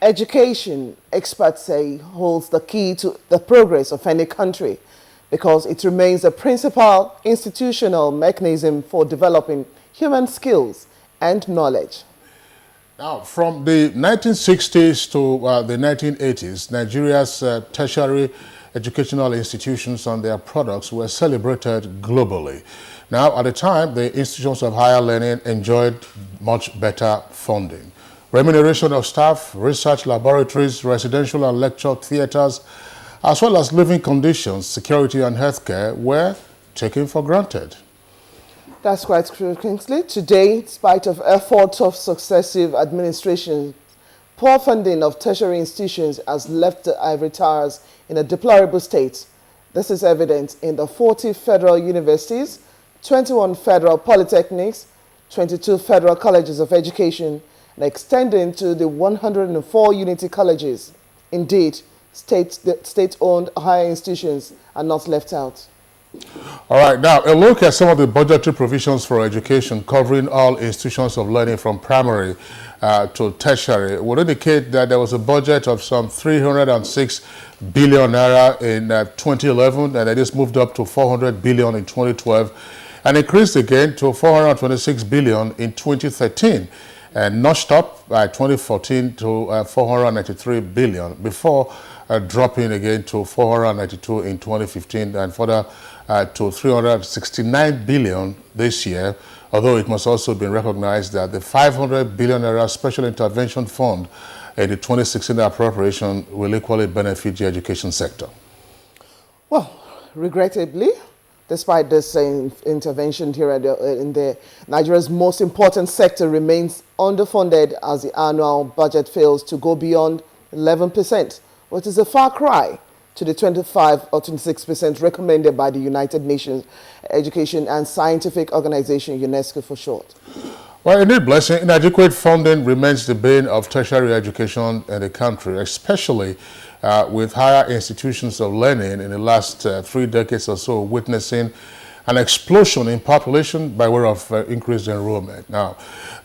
Education, experts say, holds the key to the progress of any country because it remains the principal institutional mechanism for developing human skills and knowledge. Now, from the 1960s to the 1980s, Nigeria's tertiary educational institutions and their products were celebrated globally. Now, at the time, the institutions of higher learning enjoyed much better funding. Remuneration of staff, research laboratories, residential and lecture theaters, as well as living conditions, security and healthcare were taken for granted. That's quite true, Kingsley. Today, in spite of efforts of successive administrations, poor funding of tertiary institutions has left the ivory towers in a deplorable state. This is evident in the 40 federal universities, 21 federal polytechnics, 22 federal colleges of education, and extending to the 104 unity colleges. Indeed, state-owned higher institutions are not left out. All right, now a look at some of the budgetary provisions for education covering all institutions of learning from primary to tertiary would indicate that there was a budget of some 306 billion naira in 2011, and it is moved up to 400 billion in 2012 and increased again to 426 billion in 2013 and notched up by 2014 to 493 billion before dropping again to 492 in 2015 and further to 369 billion this year, although it must also be recognized that the 500 billion naira special intervention fund in the 2016 appropriation will equally benefit the education sector. Well, regrettably, despite this intervention here in the Nigeria's most important sector remains underfunded as the annual budget fails to go beyond 11%, which is a far cry to the 25 or 26% recommended by the United Nations Education and Scientific Organization, UNESCO for short. Well, indeed, Blessing, inadequate funding remains the bane of tertiary education in the country, especially with higher institutions of learning in the last 3 decades or so witnessing an explosion in population by way of increased enrollment. Now,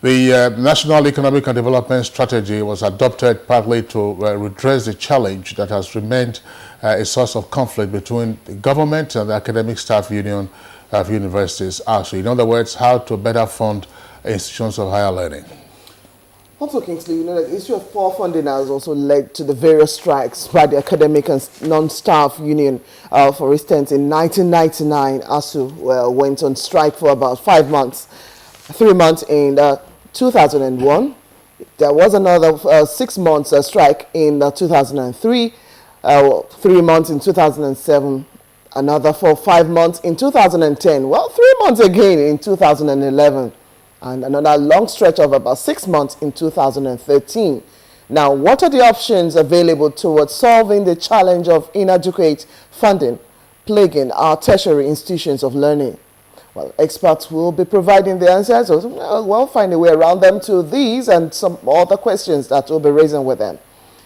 the National Economic and Development Strategy was adopted partly to redress the challenge that has remained a source of conflict between the government and the academic staff union of universities. So, in other words, how to better fund institutions of higher learning. Also, Kingsley, you know, the issue of poor funding has also led to the various strikes by the academic and non-staff union. For instance, in 1999, ASU went on strike for about 5 months. 3 months in 2001. There was another 6 months strike in 2003, 3 months in 2007, another for 5 months in 2010. Well, 3 months again in 2011. And another long stretch of about 6 months in 2013. Now, what are the options available towards solving the challenge of inadequate funding plaguing our tertiary institutions of learning? Well, experts will be providing the answers. We'll find a way around them to these and some other questions that we'll be raising with them.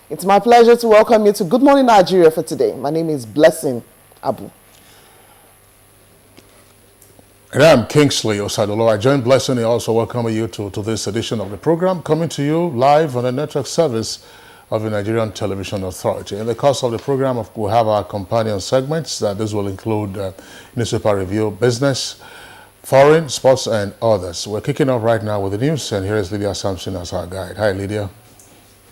It's my pleasure to welcome you to Good Morning Nigeria for today. My name is Blessing Abu. And I'm Kingsley Osadolo. I join Blessing and also welcome you to this edition of the program, coming to you live on the network service of the Nigerian Television Authority. In the course of the program, we'll have our companion segments. This will include newspaper review, business, foreign, sports, and others. We're kicking off right now with the news, and here is Lydia Sampson as our guide. Hi, Lydia.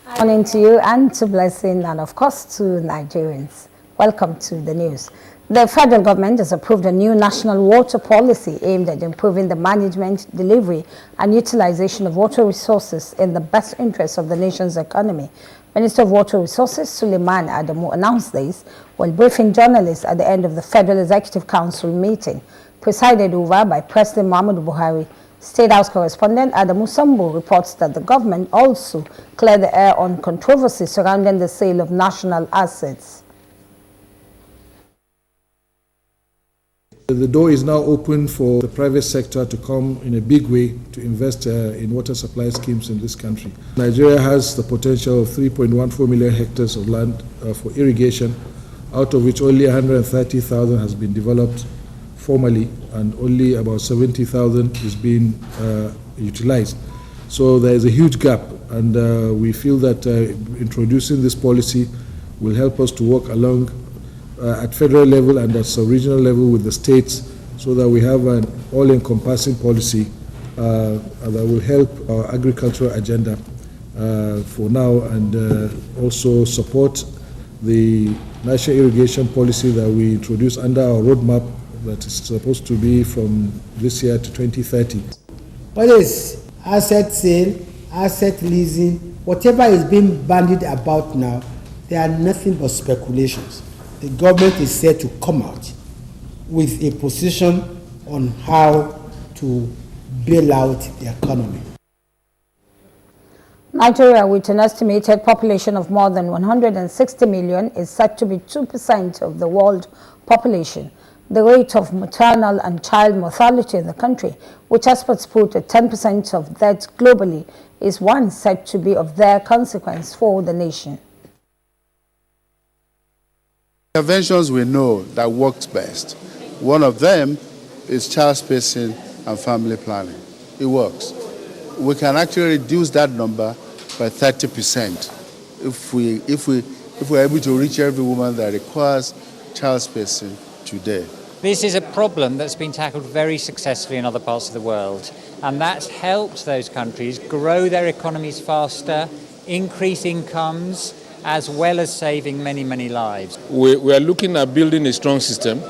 Good morning to you and to Blessing, and of course to Nigerians. Welcome to the news. The federal government has approved a new national water policy aimed at improving the management, delivery, and utilization of water resources in the best interest of the nation's economy. Minister of Water Resources Suleiman Adamu announced this while briefing journalists at the end of the Federal Executive Council meeting, presided over by President Muhammadu Buhari. State House correspondent Adamu Sambu reports that the government also cleared the air on controversy surrounding the sale of national assets. The door is now open for the private sector to come in a big way to invest in water supply schemes in this country. Nigeria has the potential of 3.14 million hectares of land for irrigation, out of which only 130,000 has been developed formally and only about 70,000 is being utilized. So there is a huge gap, and we feel that introducing this policy will help us to work along at federal level and at regional level with the states, so that we have an all-encompassing policy that will help our agricultural agenda for now, and also support the national irrigation policy that we introduced under our roadmap that is supposed to be from this year to 2030. Whether it's asset sale, asset leasing, whatever is being bandied about now, they are nothing but speculations. The government is set to come out with a position on how to bail out the economy. Nigeria, with an estimated population of more than 160 million, is said to be 2% of the world population. The rate of maternal and child mortality in the country, which experts put at 10% of deaths globally, is one said to be of their consequence for the nation. Interventions we know that works best. One of them is child spacing and family planning. It works. We can actually reduce that number by 30% if we're able to reach every woman that requires child spacing today. This is a problem that's been tackled very successfully in other parts of the world, and that's helped those countries grow their economies faster, increase incomes, as well as saving many, many lives. We are looking at building a strong system.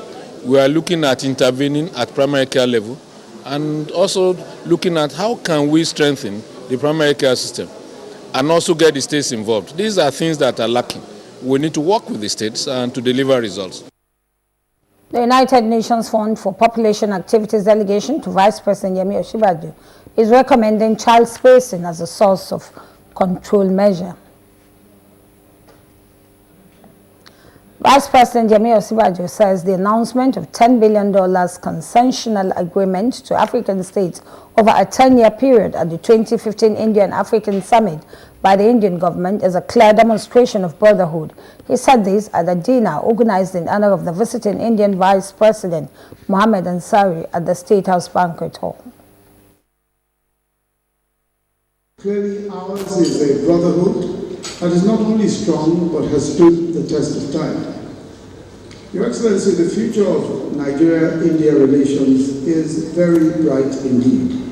We are looking at intervening at primary care level, and also looking at how can we strengthen the primary care system and also get the states involved. These are things that are lacking. We need to work with the states and to deliver results. The United Nations Fund for Population Activities delegation to Vice President Ize-Iyamu is recommending child spacing as a source of control measure. Vice President Ize-Iyamu says the announcement of $10 billion concessional agreement to African states over a 10-year period at the 2015 Indian-African Summit by the Indian government is a clear demonstration of brotherhood. He said this at a dinner organized in honor of the visiting Indian Vice President Mohammed Ansari at the State House Banquet Hall. Clearly ours is a brotherhood that is not only strong but has stood the test of time. Your Excellency, the future of Nigeria-India relations is very bright indeed.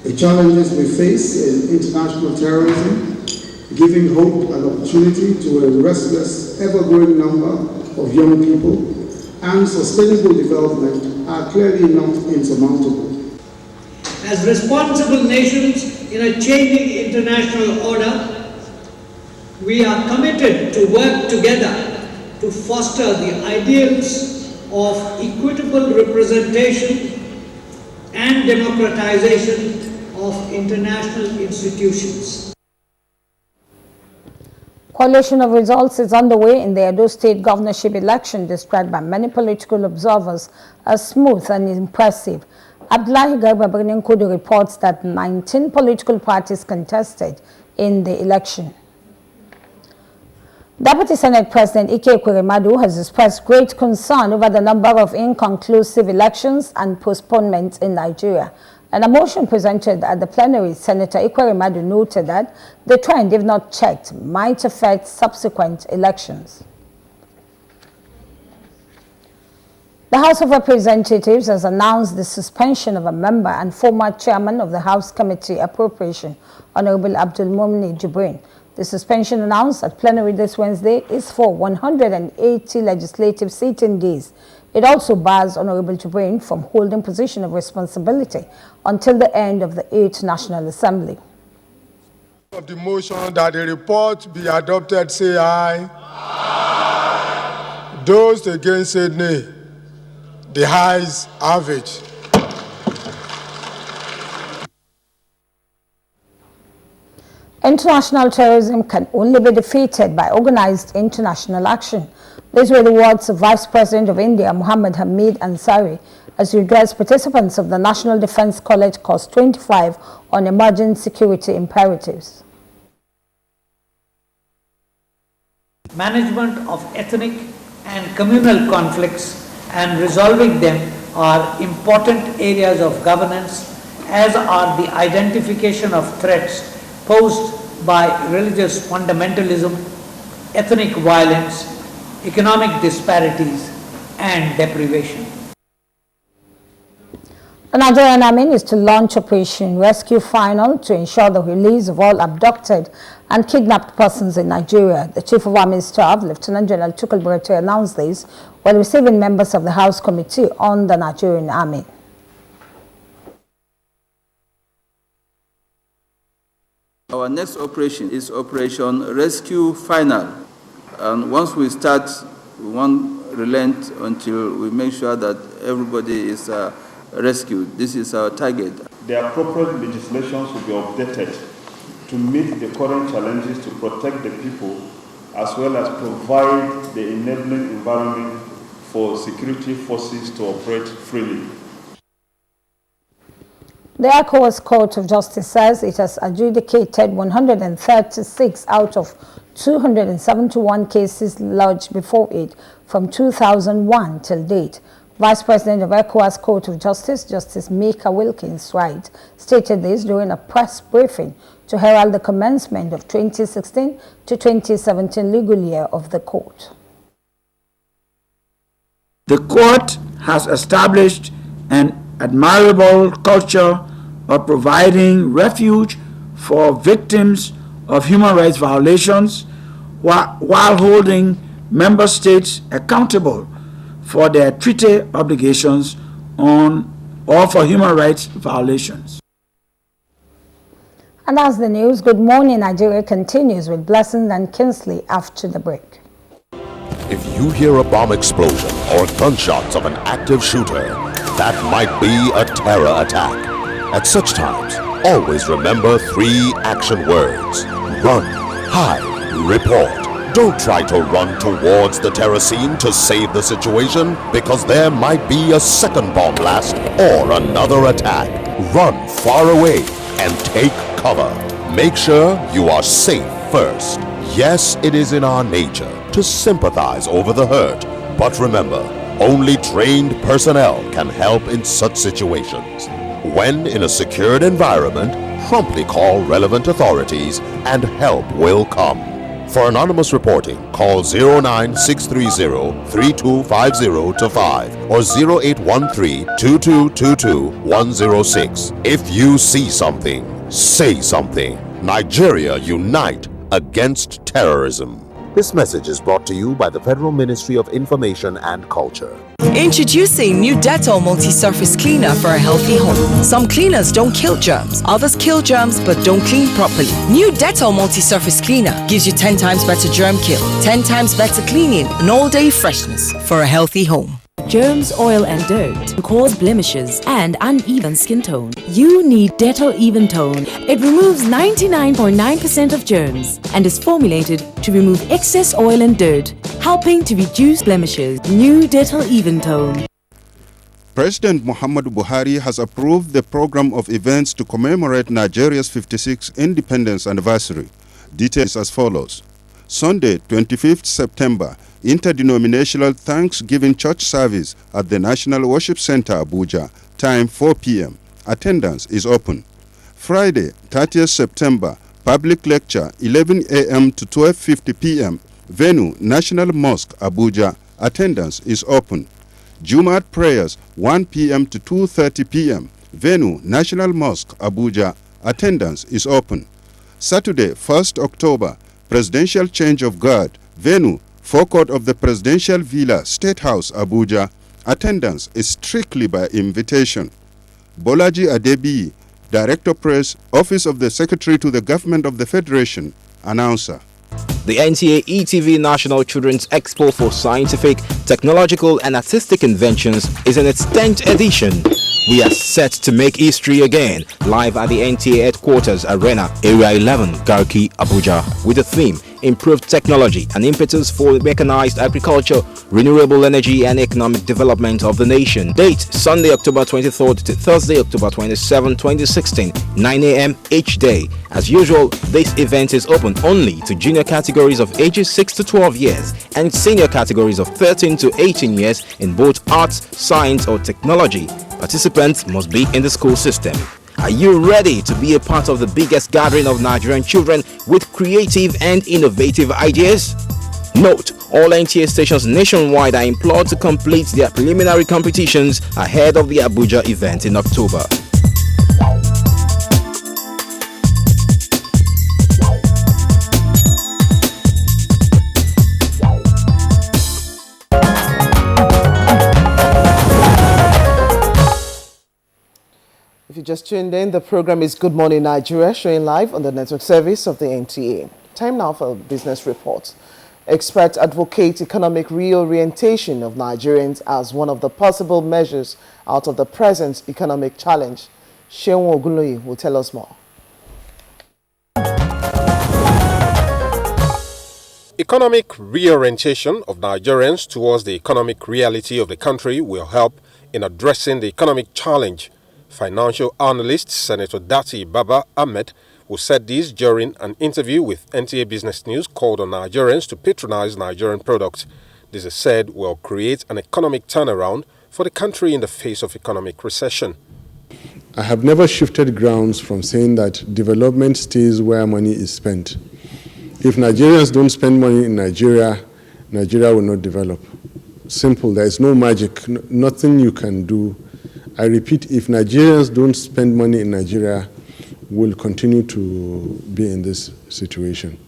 The challenges we face in international terrorism, giving hope and opportunity to a restless, ever-growing number of young people, and sustainable development are clearly not insurmountable. As responsible nations in a changing international order, we are committed to work together to foster the ideals of equitable representation and democratization of international institutions. Coalition of results is underway in the Edo State governorship election, described by many political observers as smooth and impressive. Abdullahi Garba Birnin Kudu reports that 19 political parties contested in the election. Deputy Senate President Ike Ekweremadu has expressed great concern over the number of inconclusive elections and postponements in Nigeria. In a motion presented at the plenary, Senator Ekweremadu noted that the trend, if not checked, might affect subsequent elections. The House of Representatives has announced the suspension of a member and former chairman of the House Committee Appropriation, Honorable Abdul Mumni Jibrin. The suspension announced at plenary this Wednesday is for 180 legislative sitting days. It also bars Honorable Jibrin from holding position of responsibility until the end of the 8th National Assembly. Of the motion that the report be adopted, say aye. Aye. Those against say nay. The ayes have it. International terrorism can only be defeated by organized international action. These were the words of Vice President of India, Muhammad Hamid Ansari, as he addressed participants of the National Defense College Course 25 on emerging security imperatives. Management of ethnic and communal conflicts and resolving them are important areas of governance as are the identification of threats posed by religious fundamentalism, ethnic violence, economic disparities, and deprivation. The Nigerian Army is to launch Operation Rescue Final to ensure the release of all abducted and kidnapped persons in Nigeria. The Chief of Army Staff, Lieutenant General Chukwuebuete, announced this while receiving members of the House Committee on the Nigerian Army. Our next operation is Operation Rescue Final. And once we start, we won't relent until we make sure that everybody is rescued. This is our target. The appropriate legislations will be updated to meet the current challenges to protect the people, as well as provide the enabling environment for security forces to operate freely. The ECOWAS Court of Justice says it has adjudicated 136 out of 271 cases lodged before it from 2001 till date. Vice President of ECOWAS Court of Justice, Justice Mika Wilkins Wright, stated this during a press briefing to herald the commencement of 2016 to 2017 legal year of the court. The court has established an admirable culture of providing refuge for victims of human rights violations while holding member states accountable for their treaty obligations on or for human rights violations. And as the news, Good Morning Nigeria continues with Blessing and Kinsley after the break. If you hear a bomb explosion or gunshots of an active shooter, that might be a terror attack. At such times, always remember 3 action words: run, hide, report. Don't try to run towards the terror scene to save the situation, because there might be a second bomb blast or another attack. Run far away and take cover. Make sure you are safe first. Yes, it is in our nature to sympathize over the hurt, but remember, only trained personnel can help in such situations. When in a secured environment, promptly call relevant authorities and help will come. For anonymous reporting, call 09630-3250-5 or 0813-2222-106. If you see something, say something. Nigeria unite against terrorism. This message is brought to you by the Federal Ministry of Information and Culture. Introducing new Dettol multi-surface cleaner for a healthy home. Some cleaners don't kill germs, others kill germs but don't clean properly. New Dettol multi-surface cleaner gives you 10 times better germ kill, 10 times better cleaning, and all-day freshness for a healthy home. Germs, oil and dirt cause blemishes and uneven skin tone. You need Dettol Even Tone. It removes 99.9% of germs and is formulated to remove excess oil and dirt, helping to reduce blemishes. New Dettol Even Tone. President Muhammadu Buhari has approved the program of events to commemorate Nigeria's 56th independence anniversary. Details as follows. Sunday, 25th September, interdenominational Thanksgiving church service at the National Worship Center, Abuja. Time 4 p.m. Attendance is open. Friday, 30th September, public lecture 11 a.m. to 12:50 p.m. Venue, National Mosque, Abuja. Attendance is open. Jumat prayers 1 p.m. to 2:30 p.m. Venue, National Mosque, Abuja. Attendance is open. Saturday, 1st October, presidential change of guard. Venue, forecourt of the Presidential Villa, State House, Abuja. Attendance is strictly by invitation. Bolaji Adebi, Director Press, Office of the Secretary to the Government of the Federation. Announcer. The NTA ETV National Children's Expo for Scientific, Technological and Artistic Inventions is in its 10th edition. We are set to make history again, live at the NTA Headquarters Arena, Area 11, Garki, Abuja, with the theme Improved Technology and Impetus for Mechanized Agriculture, Renewable Energy and Economic Development of the Nation. Date, Sunday, October 23rd to Thursday, October 27, 2016, 9 a.m. each day. As usual, this event is open only to junior categories of ages 6 to 12 years and senior categories of 13 to 18 years in both arts, science or technology. Participants must be in the school system. Are you ready to be a part of the biggest gathering of Nigerian children with creative and innovative ideas? Note, all NTA stations nationwide are implored to complete their preliminary competitions ahead of the Abuja event in October. If you just tuned in, the program is Good Morning Nigeria, showing live on the network service of the NTA. Time now for business reports. Experts advocate economic reorientation of Nigerians as one of the possible measures out of the present economic challenge. Sheun Ogunloye will tell us more. Economic reorientation of Nigerians towards the economic reality of the country will help in addressing the economic challenge. Financial analyst Senator Dati Baba Ahmed, who said this during an interview with NTA Business News, called on Nigerians to patronize Nigerian products. This is said will create an economic turnaround for the country in the face of economic recession. I have never shifted grounds from saying that development stays where money is spent. If Nigerians don't spend money in Nigeria, Nigeria will not develop. Simple, there is no magic, nothing you can do. I repeat, if Nigerians don't spend money in Nigeria, we'll continue to be in this situation.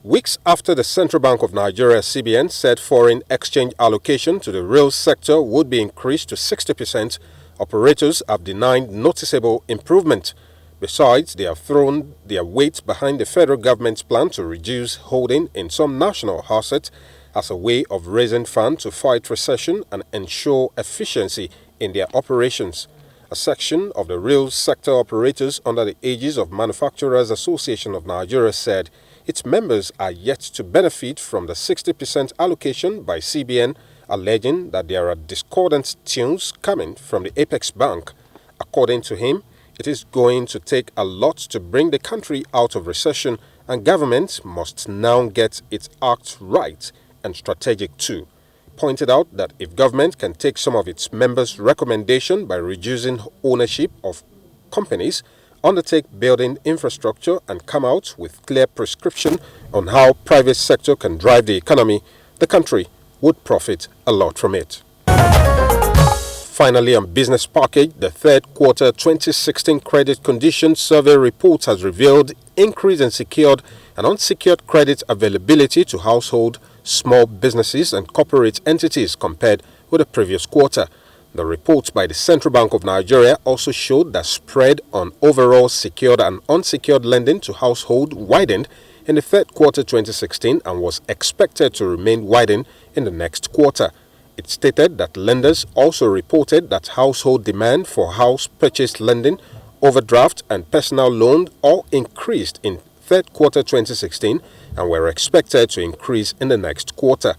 Weeks after the Central Bank of Nigeria, CBN, said foreign exchange allocation to the real sector would be increased to 60%, operators have denied noticeable improvement. Besides, they have thrown their weight behind the federal government's plan to reduce holding in some national assets as a way of raising funds to fight recession and ensure efficiency in their operations. A section of the real sector operators under the aegis of Manufacturers Association of Nigeria said its members are yet to benefit from the 60% allocation by CBN, alleging that there are discordant tunes coming from the Apex Bank. According to him, it is going to take a lot to bring the country out of recession, and government must now get its act right and strategic too. Pointed out that if government can take some of its members' recommendation by reducing ownership of companies, undertake building infrastructure and come out with clear prescription on how private sector can drive the economy, the country would profit a lot from it. Finally, on business package, the third quarter 2016 credit condition survey report has revealed increase in secured and unsecured credit availability to household, small businesses and corporate entities compared with the previous quarter. The report by the Central Bank of Nigeria also showed that spread on overall secured and unsecured lending to household widened in the third quarter 2016 and was expected to remain widened in the next quarter. It stated that lenders also reported that household demand for house purchase lending, overdraft and personal loan all increased in third quarter 2016 and were expected to increase in the next quarter.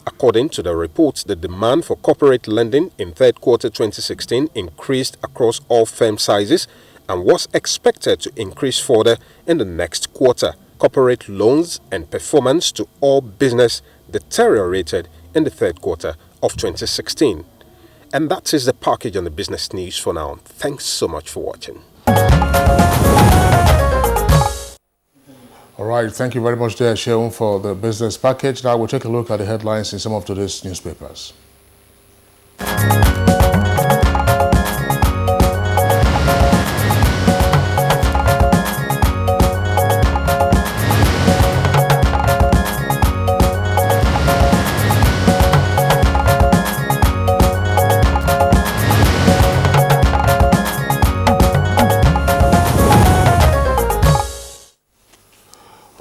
According to the report, the demand for corporate lending in third quarter 2016 increased across all firm sizes and was expected to increase further in the next quarter. Corporate loans and performance to all business deteriorated in the third quarter of 2016. And that is the package on the business news for now. Thanks so much for watching. All right, thank you very much there, Sheun, for the business package. Now we'll take a look at the headlines in some of today's newspapers.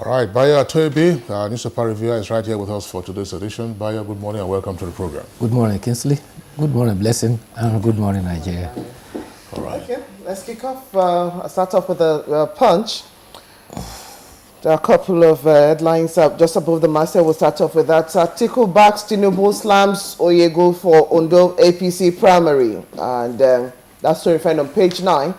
All right, Bayo Atoyebi, our newspaper reviewer, is right here with us for today's edition. Bayo, good morning and welcome to the program. Good morning, Kingsley. Good morning, Blessing. And good morning, Nigeria. All right. Okay, let's kick off. I'll start off with a punch. There are a couple of headlines just above the masthead. We'll start off with that. Atiku backs Tinubu slams Oyego for Ondo APC primary. And that story found on page 9.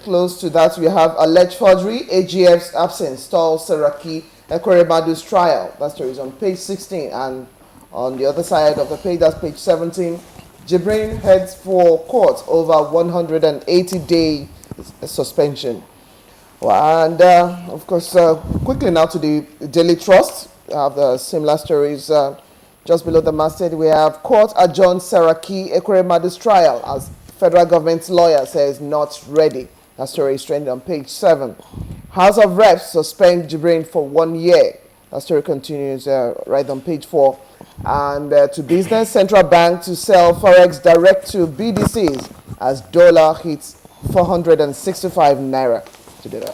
Close to that, we have alleged forgery, AGF's absence, stalls Saraki Ekwerebadu's trial. That story is on page 16. And on the other side of the page, that's page 17. Jibrin heads for court over 180-day suspension. Well, and of course, quickly now to the Daily Trust. We have similar stories. Just below the masthead, we have court adjourns Saraki Ekweremadu's trial as federal government's lawyer says not ready. That story is trending on page 7. House of Reps suspend Jibrin for 1 year. That story continues right on page 4. And to business, central bank to sell forex direct to BDCs as dollar hits 465 naira today.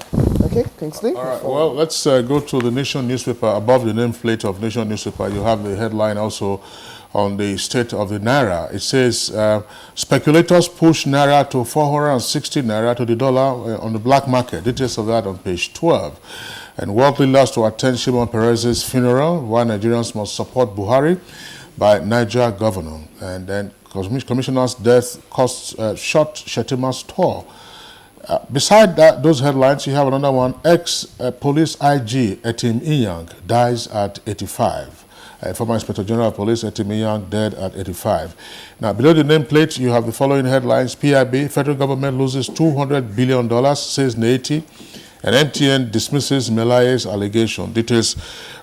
Okay, Kingsley. All right. Well, let's go to the Nation newspaper. Above the nameplate of Nation newspaper, you have the headline also on the state of the naira. It says speculators push naira to 460 naira to the dollar on the black market. Details of that on page 12. And world leaders to attend Shimon Peres's funeral, why Nigerians must support Buhari, by Niger governor. And then commissioner's death costs short Shetima's tour. Beside those headlines, you have another one. Ex-police IG Ize-Iyamu dies at 85. Former Inspector General of Police Ize-Iyamu dead at 85. Now, below the nameplate, you have the following headlines. PIB, federal government loses $200 billion, says Neiti. And MTN dismisses Melaye's allegation. Details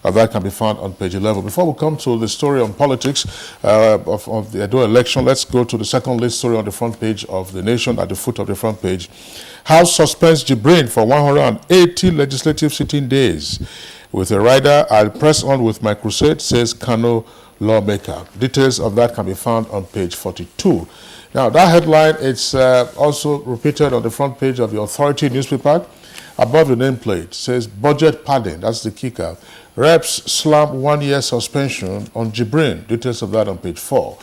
of that can be found on page 11. Before we come to the story on politics of the Edo election, let's go to the second list story on the front page of The Nation, at the foot of the front page. House suspends Jibrin for 180 legislative sitting days. With a rider, I'll press on with my crusade, says Kano lawmaker. Details of that can be found on page 42. Now, that headline is also repeated on the front page of the Authority newspaper. Above the nameplate says budget padding. That's the kicker. Reps slam 1 year suspension on Jibrin. Details of that on page 4.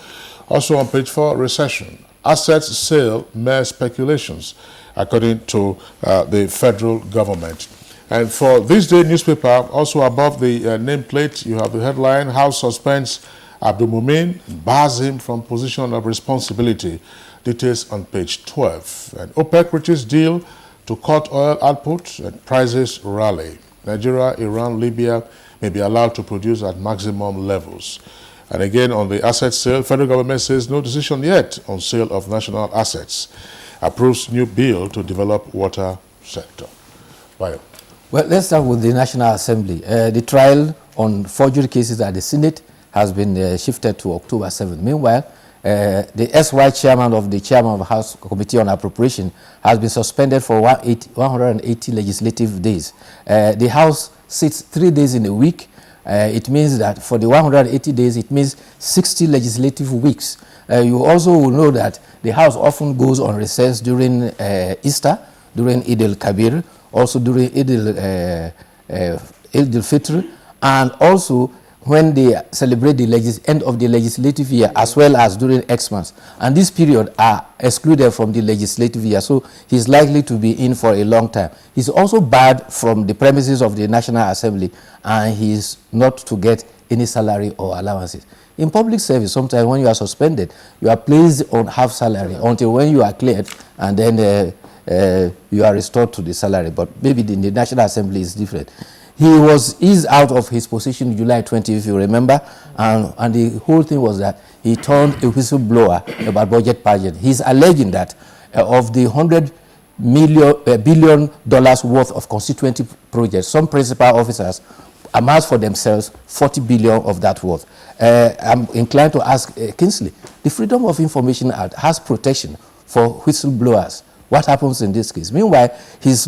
Also on page 4, recession. Assets sale mere speculations, according to the federal government. And for this day newspaper, also above the nameplate, you have the headline, House suspends Abdul Mumin, bars him from position of responsibility. Details on page 12. And OPEC reaches deal to cut oil output and prices rally. Nigeria, Iran, Libya may be allowed to produce at maximum levels. And again, on the asset sale, federal government says no decision yet on sale of national assets. Approves new bill to develop water sector. Bayo. Well, let's start with the National Assembly. The trial on forgery cases at the Senate has been shifted to October 7th. Meanwhile, the SY chairman of the House Committee on Appropriation has been suspended for 180 legislative days. The House sits 3 days in a week. It means that for the 180 days, it means 60 legislative weeks. You also will know that the House often goes on recess during Easter, during Eid al-Kabir, also during Eid al-Fitr, and also when they celebrate the end of the legislative year, as well as during Xmas. And this period are excluded from the legislative year, so he's likely to be in for a long time. He's also barred from the premises of the National Assembly, and he's not to get any salary or allowances. In public service, sometimes when you are suspended, you are placed on half salary until when you are cleared, and then you are restored to the salary. But maybe in the National Assembly is different. He was eased out of his position in July 20, if you remember, and the whole thing was that he turned a whistleblower about budget pageant. He's alleging that of the $100 billion worth of constituency projects, some principal officers amassed for themselves 40 billion of that worth. I'm inclined to ask Kingsley, the Freedom of Information Act has protection for whistleblowers. What happens in this case? Meanwhile, he's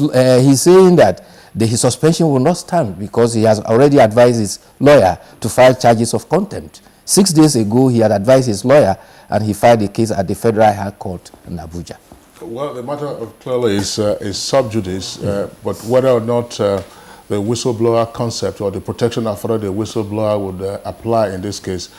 saying that his suspension will not stand because he has already advised his lawyer to file charges of contempt. 6 days ago, he had advised his lawyer and he filed a case at the Federal High Court in Abuja. Well, the matter of clearly is sub judice, but whether or not the whistleblower concept or the protection afforded the whistleblower would apply in this case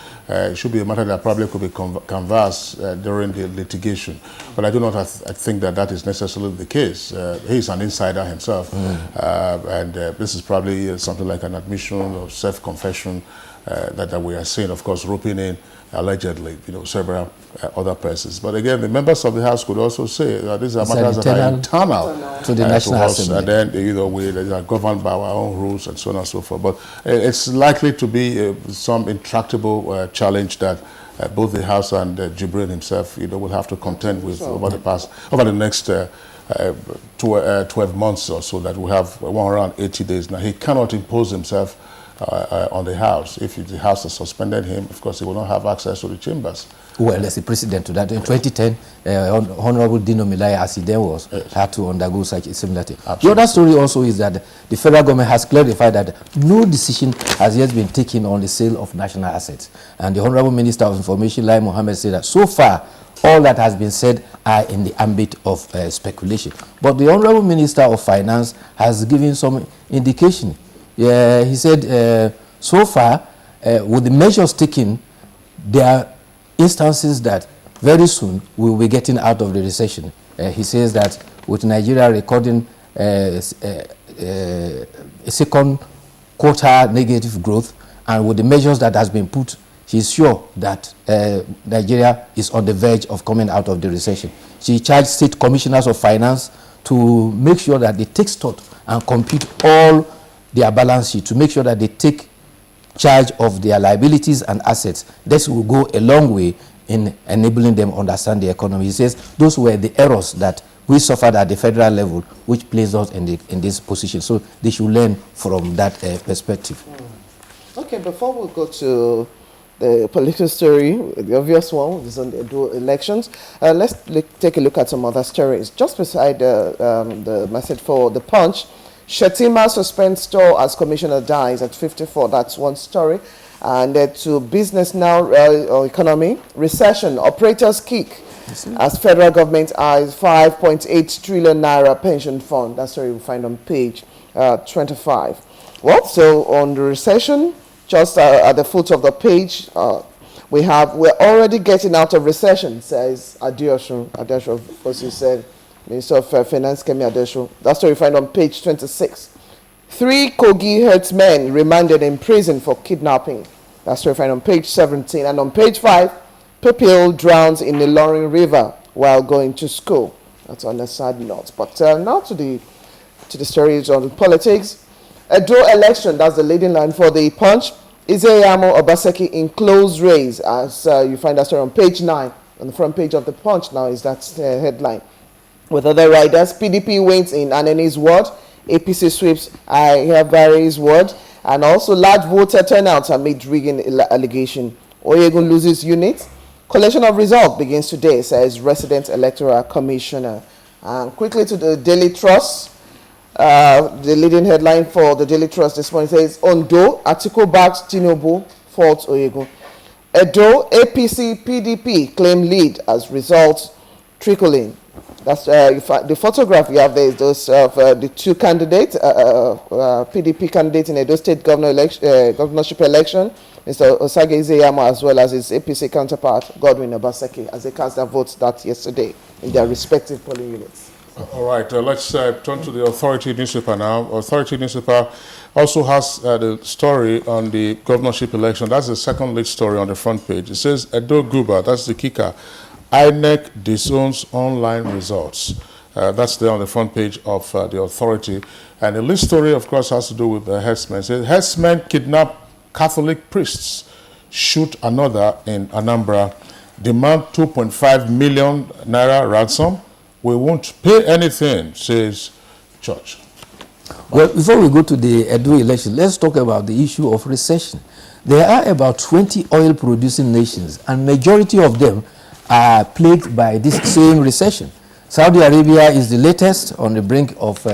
should be a matter that probably could be canvassed during the litigation. But I do not think that is necessarily the case. He's an insider himself, and this is probably something like an admission or self-confession that we are seeing, of course, roping in allegedly, several other persons. But again, the members of the House could also say that these are matters that are internal to the National Assembly. And then, we are governed by our own rules and so on and so forth. But it's likely to be some intractable challenge that both the House and Jibril himself, will have to contend with over the next 12 months or so, that we have around 80 days. Now, he cannot impose himself on the House. If the House has suspended him, of course, he will not have access to the chambers. Well, there's a precedent to that. In 2010, Honorable Dino Milai, as he then was, had to undergo such a similar thing. Absolutely. The other story also is that the federal government has clarified that no decision has yet been taken on the sale of national assets. And the Honorable Minister of Information, Lai Mohammed, said that so far, all that has been said are in the ambit of speculation. But the Honorable Minister of Finance has given some indication. He said, so far, with the measures taken, there are instances that very soon we will be getting out of the recession. He says that with Nigeria recording a second quarter negative growth, and with the measures that has been put, he's sure that Nigeria is on the verge of coming out of the recession. She charged state commissioners of finance to make sure that they take stock and compute all their balance sheet, to make sure that they take charge of their liabilities and assets. This will go a long way in enabling them understand the economy. He says those were the errors that we suffered at the federal level, which placed us in this position. So they should learn from that perspective. Okay, before we go to the political story, the obvious one is on the elections, let's take a look at some other stories. Just beside the message for the Punch, Shettima suspends store as commissioner dies at 54. That's one story. And to Business Now economy, recession, operators kick as federal government eyes 5.8 trillion naira pension fund. That story you'll find on page 25. Well, so on the recession, just at the foot of the page, we're already getting out of recession, says Adeosun. Adeosun, of course, you said, Minister of Finance, Kemi Adeosun. That's what you find on page 26. 3 Kogi herdsmen remanded in prison for kidnapping. That's what you find on page 17. And on page 5, pupil drowns in the Loring River while going to school. That's on a sad note. But now to the stories on politics. Edo election, that's the leading line for the Punch. Ize-Iyamu Obaseki in close race, as you find that story on page 9. On the front page of the Punch now is that headline. With other riders, PDP wins in Aneni's ward, APC sweeps Iheabari's ward, and also large voter turnout amid rigging allegation. Oyegun loses unit. Collection of results begins today, says resident electoral commissioner. And quickly to the Daily Trust. The leading headline for the Daily Trust this morning says, Ondo, Atiku backs Tinubu, faults Oyegun. Edo, APC, PDP claim lead as results trickling. That's the photograph you have there is those of the two candidates, PDP candidate in Edo State governorship election, Mr. Osage Ize-Iyamu, as well as his APC counterpart, Godwin Obaseki, as they cast their votes that yesterday in their respective polling units. All right, let's turn to the Authority newspaper now. Authority newspaper also has the story on the governorship election. That's the second lead story on the front page. It says, Edo Guba, that's the kicker. INEC disowns online results. That's there on the front page of the Authority. And the lead story, of course, has to do with the herdsmen. It says, herdsmen kidnap Catholic priests, shoot another in Anambra, demand 2.5 million naira ransom. We won't pay anything, says church. Well, before we go to the Edo election, let's talk about the issue of recession. There are about 20 oil-producing nations, and majority of them are plagued by this same recession. Saudi Arabia is the latest on the brink of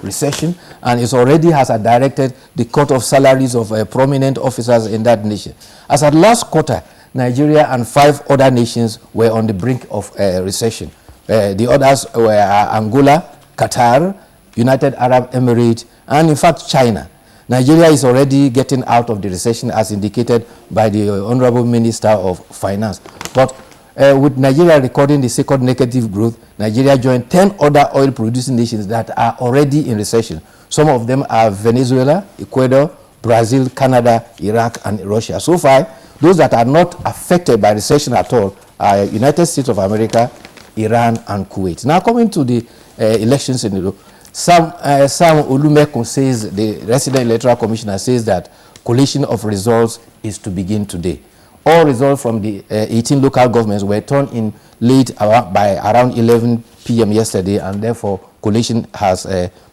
recession, and it already has directed the cut of salaries of prominent officers in that nation. As at last quarter, Nigeria and 5 other nations were on the brink of recession. The others were Angola, Qatar, United Arab Emirates, and in fact China. Nigeria is already getting out of the recession as indicated by the Honorable Minister of Finance. But with Nigeria recording the second negative growth, Nigeria joined 10 other oil-producing nations that are already in recession. Some of them are Venezuela, Ecuador, Brazil, Canada, Iraq, and Russia. So far, those that are not affected by recession at all are United States of America, Iran, and Kuwait. Now, coming to the elections in Edo, Sam Olumekun says, the resident electoral commissioner says that collation of results is to begin today. all results from the 18 local governments were turned in late by around 11 p.m. yesterday, and therefore collation has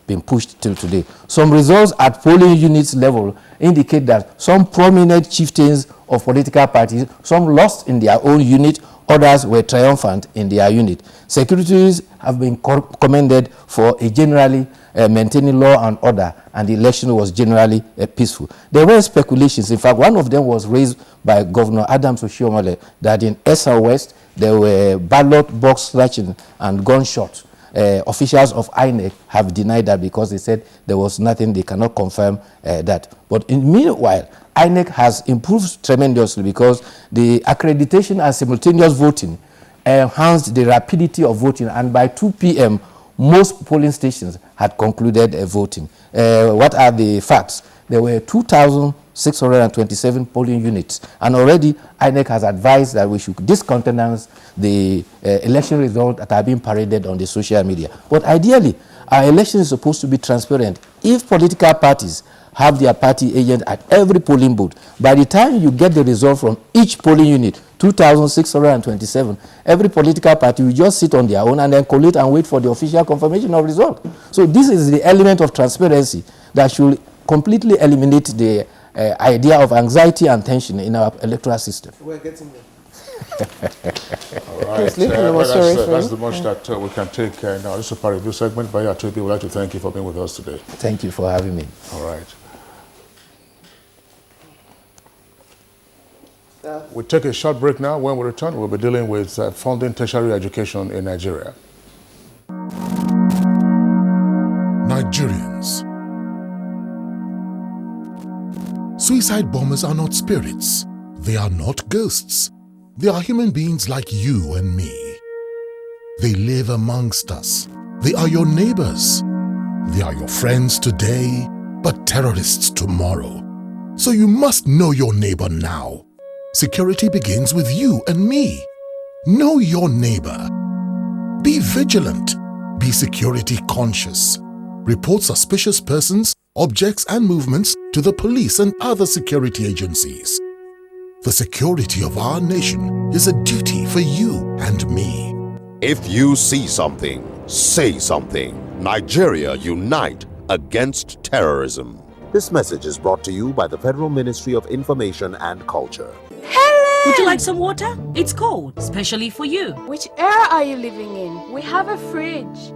been pushed till today. Some results at polling units level indicate that some prominent chieftains of political parties, some lost in their own unit, others were triumphant in their unit. Secretaries have been commended for a generally maintaining law and order, and the election was generally peaceful. There were speculations. In fact, one of them was raised by Governor Adams Oshiomhole that in Esa West there were ballot box snatching and gunshots. Officials of INEC have denied that because they said there was nothing, they cannot confirm that. But in meanwhile, INEC has improved tremendously because the accreditation and simultaneous voting enhanced the rapidity of voting, and by 2 p.m. most polling stations had concluded voting. What are the facts? There were 2,627 polling units, and already INEC has advised that we should discountenance the election results that are being paraded on the social media. But ideally, our election is supposed to be transparent. If political parties have their party agent at every polling booth, by the time you get the result from each polling unit, 2,627, every political party will just sit on their own and then collate and wait for the official confirmation of result. So this is the element of transparency that should completely eliminate the idea of anxiety and tension in our electoral system. We're getting there. All right, that's the most that we can take now. This is a part of this segment. By our we'd like to thank you for being with us today. Thank you for having me. All right. We'll take a short break now. When we return, we'll be dealing with funding tertiary education in Nigeria. Nigerians. Suicide bombers are not spirits. They are not ghosts. They are human beings like you and me. They live amongst us. They are your neighbors. They are your friends today, but terrorists tomorrow. So you must know your neighbor now. Security begins with you and me. Know your neighbor. Be vigilant. Be security conscious. Report suspicious persons, objects, and movements to the police and other security agencies. The security of our nation is a duty for you and me. If you see something, say something. Nigeria unite against terrorism. This message is brought to you by the Federal Ministry of Information and Culture. Would you like some water? It's cold, especially for you. Which era are you living in? We have a fridge.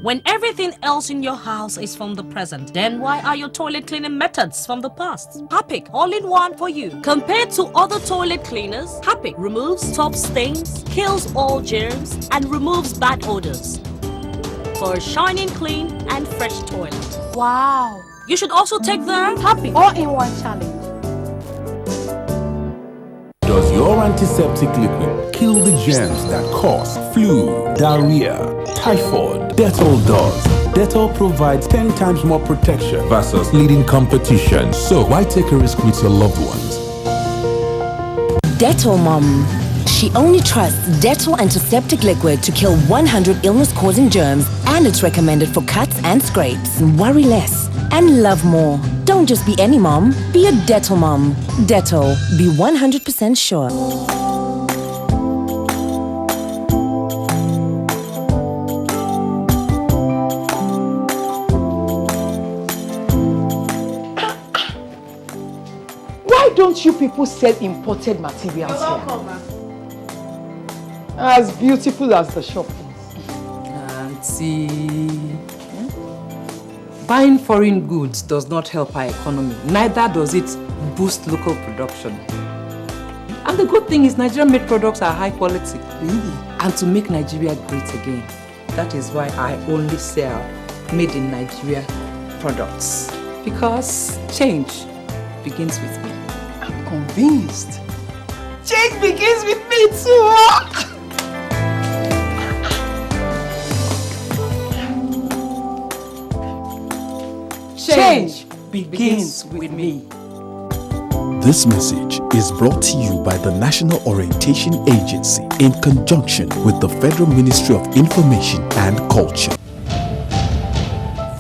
When everything else in your house is from the present, then why are your toilet cleaning methods from the past? Harpic, all-in-one for you. Compared to other toilet cleaners, Harpic removes top stains, kills all germs, and removes bad odors. For a shining, clean, and fresh toilet. Wow. You should also take the Harpic all-in-one challenge. Does your antiseptic liquid kill the germs that cause flu, diarrhea, typhoid? Dettol does. Dettol provides 10 times more protection versus leading competition. So why take a risk with your loved ones? Dettol Mom. She only trusts Dettol antiseptic liquid to kill 100 illness-causing germs, and it's recommended for cuts and scrapes. Worry less and love more. Don't just be any mom, be a Dettol mom. Dettol, be 100% sure. Why don't you people sell imported materials here? As beautiful as the shop is. Auntie. Buying foreign goods does not help our economy. Neither does it boost local production. And the good thing is Nigerian-made products are high quality. Really? And to make Nigeria great again. That is why I only sell made in Nigeria products. Because change begins with me. I'm convinced. Change begins with me too. Change begins with me. This message is brought to you by the National Orientation Agency in conjunction with the Federal Ministry of Information and Culture.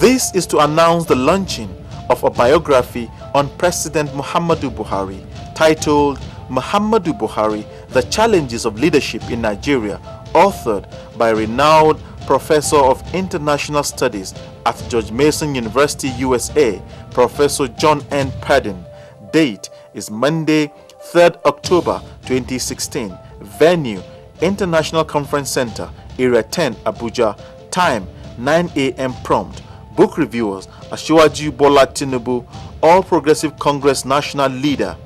This is to announce the launching of a biography on President Muhammadu Buhari titled Muhammadu Buhari, The Challenges of Leadership in Nigeria, authored by renowned Professor of International Studies at George Mason University, USA, Professor John N. Padden. Date is Monday, 3rd October 2016. Venue, International Conference Center, Area 10, Abuja. Time, 9 a.m. prompt. Book reviewers, Asiwaju Bola Tinubu, All Progressive Congress National Leader,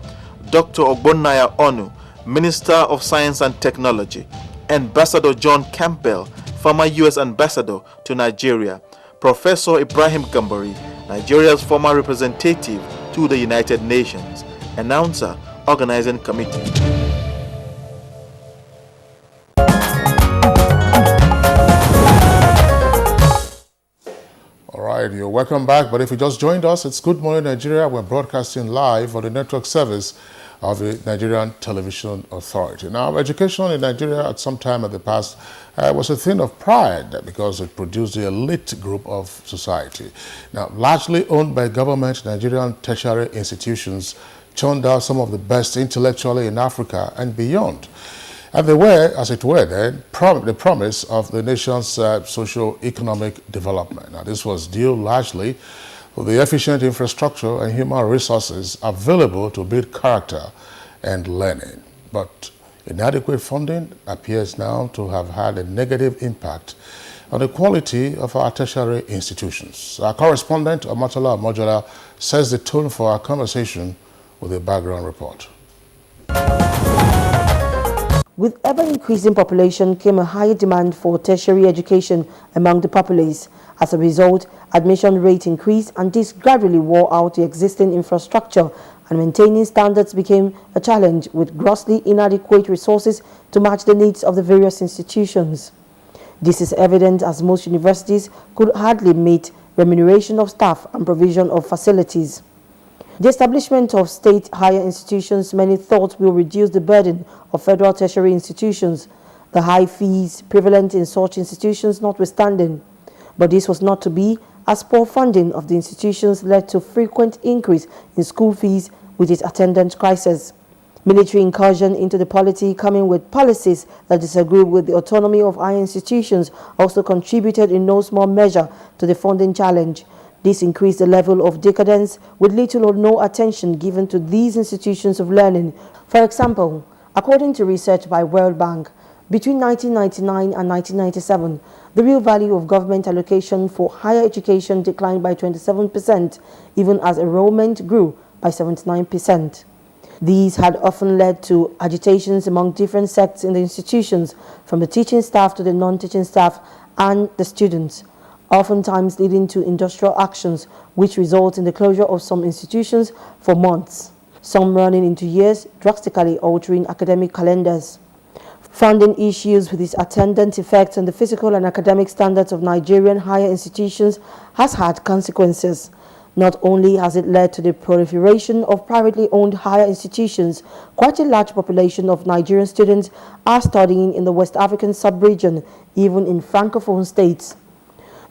Dr. Ogbonnaya Onu, Minister of Science and Technology, Ambassador John Campbell, former U.S. Ambassador to Nigeria, Professor Ibrahim Gambari, Nigeria's former representative to the United Nations. Announcer, Organizing Committee. All right, you're welcome back. But if you just joined us, it's Good Morning Nigeria. We're broadcasting live on the network service of the Nigerian Television Authority. Now, education in Nigeria at some time in the past was a thing of pride because it produced the elite group of society. Now, largely owned by government, Nigerian tertiary institutions churned out some of the best intellectually in Africa and beyond. And they were, as it were then, the promise of the nation's socio-economic development. Now, this was due largely to the efficient infrastructure and human resources available to build character and learning. But inadequate funding appears now to have had a negative impact on the quality of our tertiary institutions. Our correspondent, Omatola Mojola, sets the tone for our conversation with a background report. With ever-increasing population came a higher demand for tertiary education among the populace. As a result, admission rate increased and this gradually wore out the existing infrastructure, and maintaining standards became a challenge with grossly inadequate resources to match the needs of the various institutions. This is evident as most universities could hardly meet remuneration of staff and provision of facilities. The establishment of state higher institutions many thought will reduce the burden of federal tertiary institutions, the high fees prevalent in such institutions notwithstanding. But this was not to be, as poor funding of the institutions led to frequent increase in school fees with its attendant crisis. Military incursion into the polity, coming with policies that disagree with the autonomy of higher institutions, also contributed in no small measure to the funding challenge. This increased the level of decadence with little or no attention given to these institutions of learning. For example, according to research by World Bank, between 1999 and 1997, the real value of government allocation for higher education declined by 27%, even as enrollment grew by 79%. These had often led to agitations among different sects in the institutions, from the teaching staff to the non-teaching staff and the students, oftentimes leading to industrial actions which result in the closure of some institutions for months, some running into years, drastically altering academic calendars. Funding issues with its attendant effects on the physical and academic standards of Nigerian higher institutions has had consequences. Not only has it led to the proliferation of privately owned higher institutions, quite a large population of Nigerian students are studying in the West African sub-region, even in Francophone states.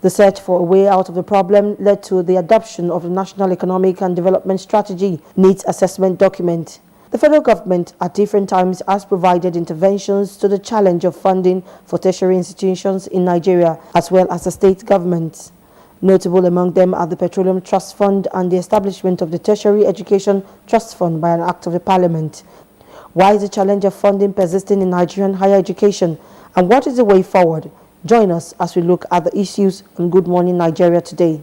The search for a way out of the problem led to the adoption of the National Economic and Development Strategy Needs Assessment document. The federal government at different times has provided interventions to the challenge of funding for tertiary institutions in Nigeria, as well as the state governments. Notable among them are the Petroleum Trust Fund and the establishment of the Tertiary Education Trust Fund by an act of the Parliament. Why is the challenge of funding persisting in Nigerian higher education, and what is the way forward? Join us as we look at the issues on Good Morning Nigeria today.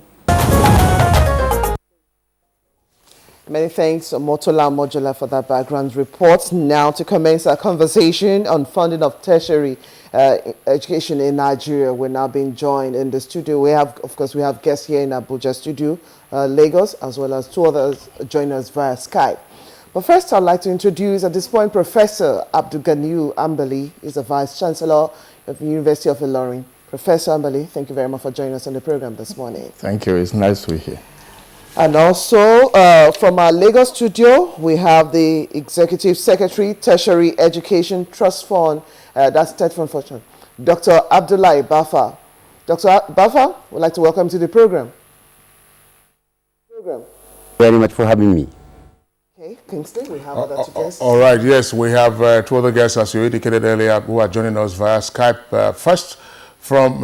Many thanks, Motola Mojola, for that background report. Now to commence our conversation on funding of tertiary education in Nigeria. We're now being joined in the studio. We have, of course, we have guests here in Abuja studio, Lagos, as well as two others join us via Skype. But first, I'd like to introduce at this point Professor Abdulganiyu Ambali, is the Vice Chancellor of the University of Ilorin. Professor Ambali, thank you very much for joining us on the program this morning. Thank you. It's nice to be here. And also from our Lagos studio, we have the Executive Secretary, Tertiary Education Trust Fund, that's TED Fund for Dr. Abdullahi Bafa. Dr. Bafa, we'd like to welcome you to the program. Very much for having me. Okay. Okay, Kingsley, we have other two guests. All right, yes, we have two other guests, as you indicated earlier, who are joining us via Skype. First, from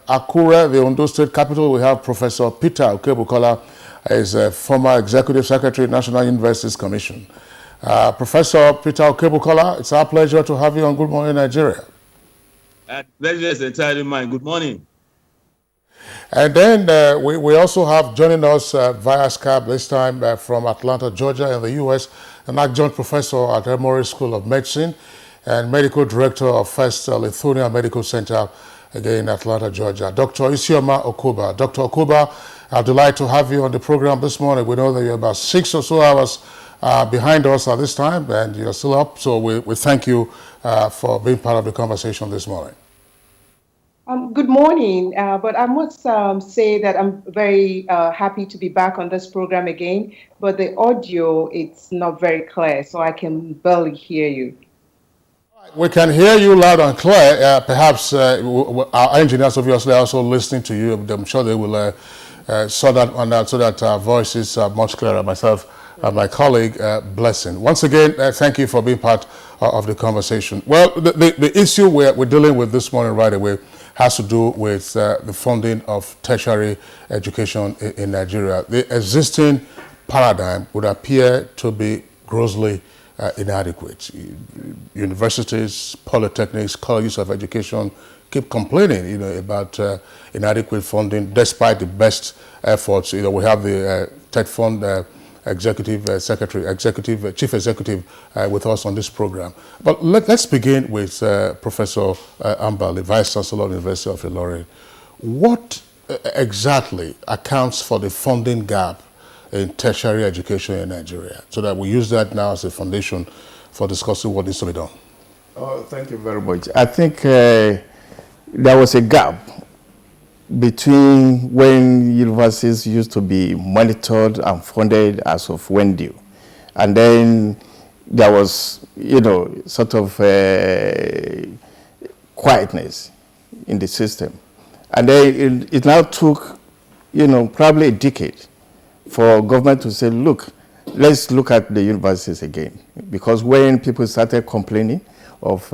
Akure, the Ondo State capital, we have Professor Peter Okebukola, is a former Executive Secretary, National Universities Commission. Professor Peter Okebukola, it's our pleasure to have you on Good Morning Nigeria. Pleasure is entirely mine. Good morning. And then we also have joining us via Skype this time from Atlanta, Georgia in the U.S., an adjunct professor at Emory School of Medicine and medical director of First Lithuania Medical Center, again in Atlanta, Georgia, Dr. Ize-Iyamu Okuba. Dr. Okuba, I'm delighted to have you on the program this morning. We know that you're about 6 or so hours behind us at this time, and you're still up, so we thank you for being part of the conversation this morning. Good morning, but I must say that I'm very happy to be back on this program again, but the audio, it's not very clear, so I can barely hear you. We can hear you loud and clear. Perhaps our engineers obviously are also listening to you. I'm sure they will sort that one out so that our voices are much clearer. Myself and my colleague, Blessing. Once again, thank you for being part of the conversation. Well, the issue we're dealing with this morning right away has to do with the funding of tertiary education in Nigeria. The existing paradigm would appear to be grossly inadequate. Universities, polytechnics, colleges of education keep complaining, about inadequate funding, despite the best efforts. We have the TED Fund Executive Secretary, Chief Executive with us on this program. But let's begin with Professor Ambali, Vice Chancellor of the University of Ilorin. What exactly accounts for the funding gap in tertiary education in Nigeria, so that we use that now as a foundation for discussing what needs to be done? Oh, thank you very much. I think there was a gap between when universities used to be monitored and funded as of when due. And then there was, sort of quietness in the system. And then it now took, probably a decade for government to say, look, let's look at the universities again. Because when people started complaining of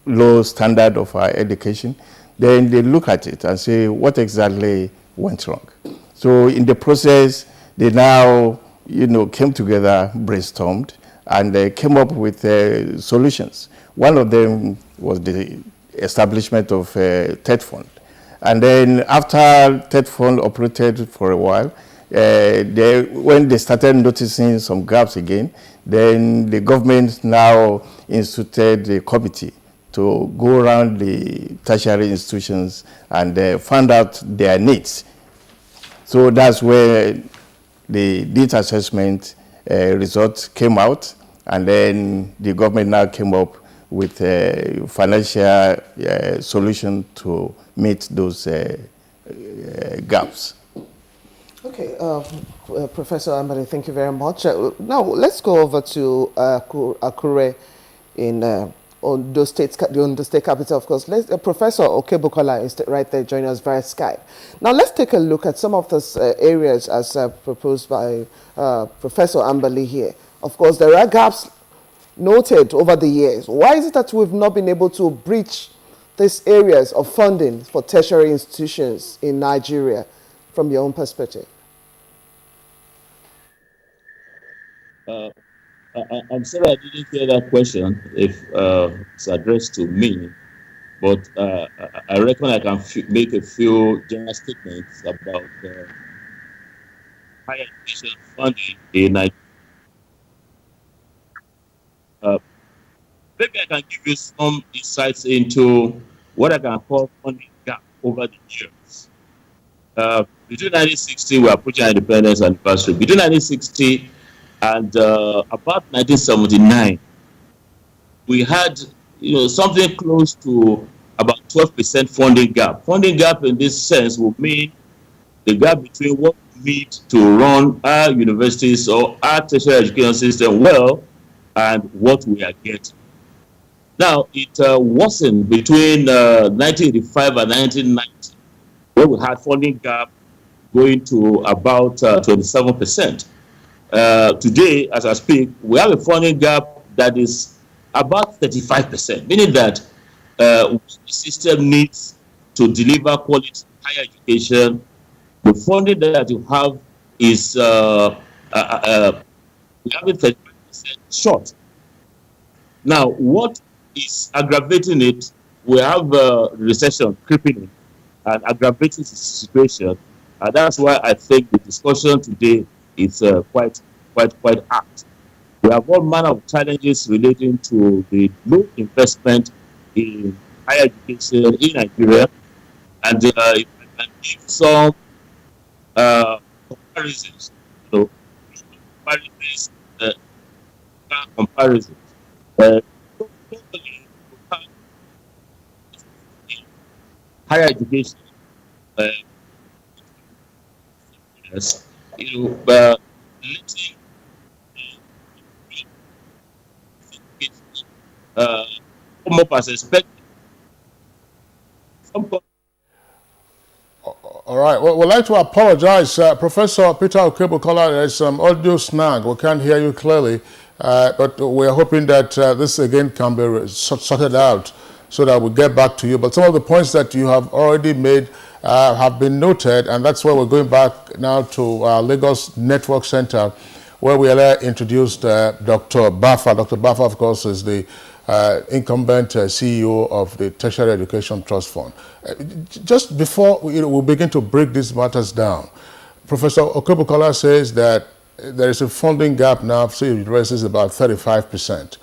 low standard of our education, then they look at it and say, what exactly went wrong? So in the process, they now, came together, brainstormed, and they came up with solutions. One of them was the establishment of TED Fund. And then after TED Fund operated for a while, when they started noticing some gaps again, then the government now instituted a committee to go around the tertiary institutions and find out their needs. So that's where the needs assessment results came out, and then the government now came up with a financial solution to meet those gaps. Okay, Professor Ambali, thank you very much. Now let's go over to Akure in Ondo State, the Ondo State capital, of course. Professor Okebukola is right there joining us via Skype. Now let's take a look at some of those areas as proposed by Professor Ambali here. Of course, there are gaps noted over the years. Why is it that we've not been able to breach these areas of funding for tertiary institutions in Nigeria, from your own perspective? I'm sorry I didn't hear that question if it's addressed to me, but I reckon I can make a few general statements about higher education funding in Nigeria. Maybe I can give you some insights into what I can call funding gap over the years. Between 1960, we are approaching our independence anniversary. Between 1960 and about 1979, we had something close to about 12% funding gap. Funding gap in this sense will mean the gap between what we need to run our universities or our tertiary education system well and what we are getting. Now, it worsened between 1985 and 1990, where we had funding gap going to about 27%. today, as I speak, we have a funding gap that is about 35%, meaning that the system needs to deliver quality higher education. The funding that you have is we have it 35% short. Now, what is aggravating it? We have recession creeping in and aggravating the situation. And that's why I think the discussion today is quite apt. We have all manner of challenges relating to the low investment in higher education in Nigeria, and if I can give some comparisons, comparisons. Higher education, yes, come up as expected. All right. Well, we'd like to apologize. Professor Peter Okebo-Kola, there's some audio snag. We can't hear you clearly, but we're hoping that this again can be sorted out so that we get back to you. But some of the points that you have already made have been noted, and that's why we're going back now to Lagos Network Center, where we introduced Dr. Baffa. Dr. Baffa, of course, is the incumbent CEO of the Tertiary Education Trust Fund. Just before we begin to break these matters down, Professor Okebo-Kola says that there is a funding gap now for universities about 35%.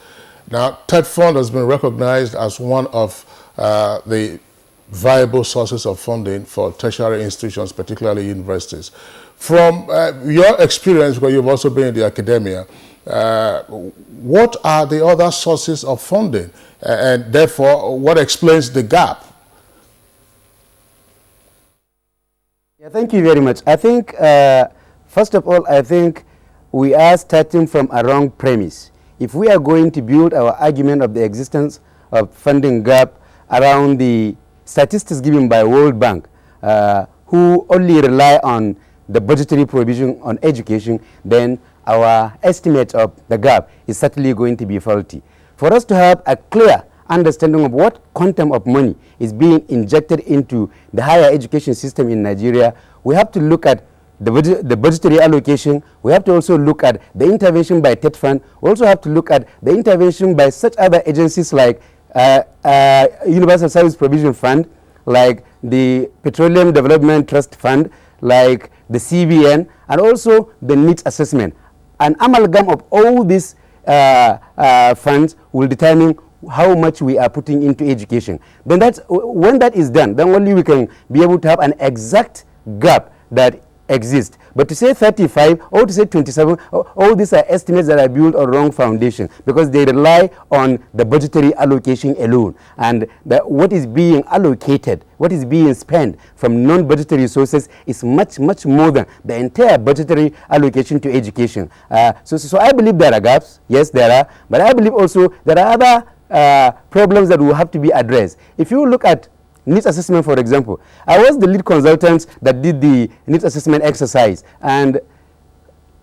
Now, TED Fund has been recognized as one of the viable sources of funding for tertiary institutions, particularly universities. From your experience, because you've also been in the academia, what are the other sources of funding, and therefore what explains the gap? Yeah, thank you very much. I think first of all, I think we are starting from a wrong premise. If we are going to build our argument of the existence of funding gap around the statistics given by World Bank, who only rely on the budgetary provision on education, then our estimate of the gap is certainly going to be faulty. For us to have a clear understanding of what quantum of money is being injected into the higher education system in Nigeria, we have to look at the budgetary allocation. We have to also look at the intervention by TED Fund. We also have to look at the intervention by such other agencies like Universal Service Provision Fund, like the Petroleum Development Trust Fund, like the CBN, and also the needs assessment. An amalgam of all these funds will determine how much we are putting into education. Then when that is done, then only we can be able to have an exact gap that exists. But to say 35 or to say 27, all these are estimates that are built on wrong foundation because they rely on the budgetary allocation alone. And what is being allocated, what is being spent from non-budgetary sources is much, much more than the entire budgetary allocation to education. So I believe there are gaps. Yes, there are. But I believe also there are other problems that will have to be addressed. If you look at needs assessment, for example, I was the lead consultant that did the needs assessment exercise, and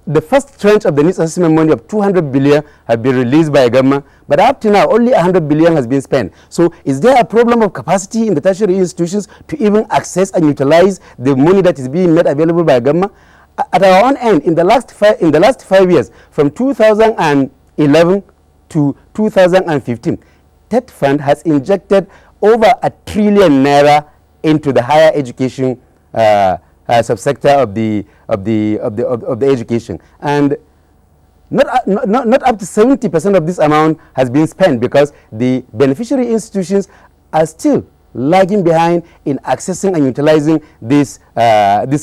the first tranche of the needs assessment money of 200 billion have been released by government, but up to now only 100 billion has been spent. So is there a problem of capacity in the tertiary institutions to even access and utilize the money that is being made available by government? At our own end, in the last 5 years, from 2011 to 2015, TED Fund has injected over 1 trillion naira into the higher education subsector of the education, and not up to 70% of this amount has been spent because the beneficiary institutions are still lagging behind in accessing and utilizing this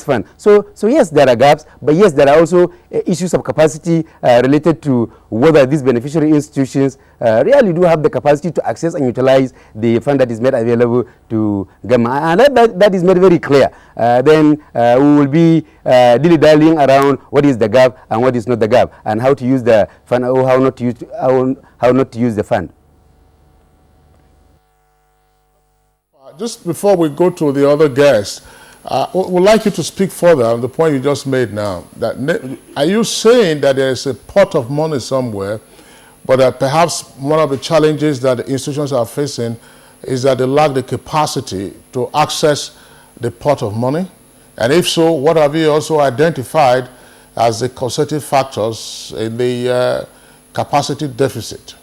fund. So yes, there are gaps, but yes, there are also issues of capacity related to whether these beneficiary institutions really do have the capacity to access and utilize the fund that is made available to government. And that is made very clear. Then we will be dilly-dallying around what is the gap and what is not the gap, and how to use the fund or how not to use the fund. Just before we go to the other guests, Would like you to speak further on the point you just made now. Are you saying that there is a pot of money somewhere, but that perhaps one of the challenges that the institutions are facing is that they lack the capacity to access the pot of money? And if so, what have you also identified as the causative factors in the capacity deficit?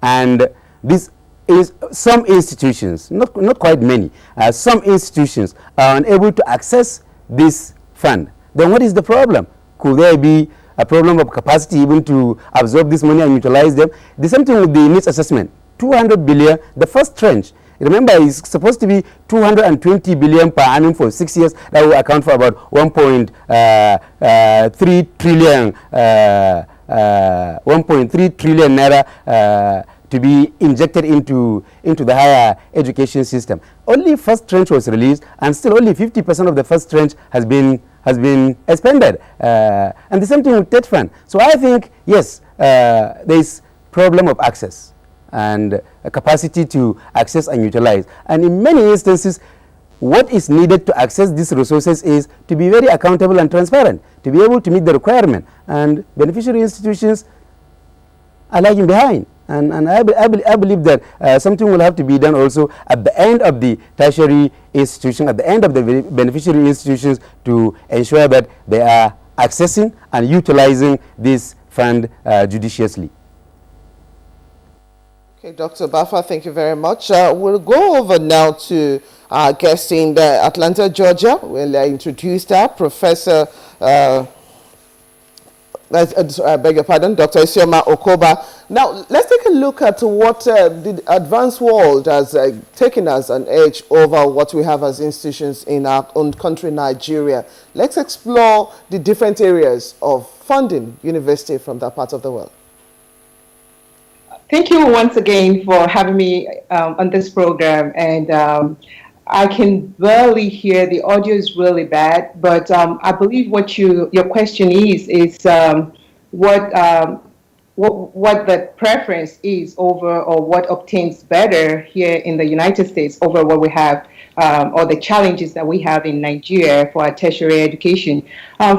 And this is some institutions, not quite many, some institutions are unable to access this fund. Then what is the problem? Could there be a problem of capacity even to absorb this money and utilize them? The same thing with the needs assessment. 200 billion, the first tranche. Remember, it's supposed to be 220 billion per annum for 6 years. That will account for about 1.3 trillion, 1.3 trillion naira to be injected into the higher education system. Only first tranche was released, and still only 50% of the first tranche has been expended. And the same thing with TED fund. So I think, yes, there is problem of access and a capacity to access and utilize. And in many instances, what is needed to access these resources is to be very accountable and transparent, to be able to meet the requirement. And beneficiary institutions are lagging behind. And I believe that something will have to be done also at the end of the tertiary institution, at the end of the beneficiary institutions, to ensure that they are accessing and utilizing this fund judiciously. Okay, Dr. Bafa, thank you very much. We'll go over now to our guest in Atlanta, Georgia. We'll introduce her, Professor, I beg your pardon, Dr. Ize-Iyamu Okoba. Now, let's take a look at what the advanced world has taken as an edge over what we have as institutions in our own country, Nigeria. Let's explore the different areas of funding university from that part of the world. Thank you once again for having me on this program. And I can barely hear, the audio is really bad, but I believe what your question is what the preference is over, or what obtains better here in the United States over what we have, or the challenges that we have in Nigeria for our tertiary education.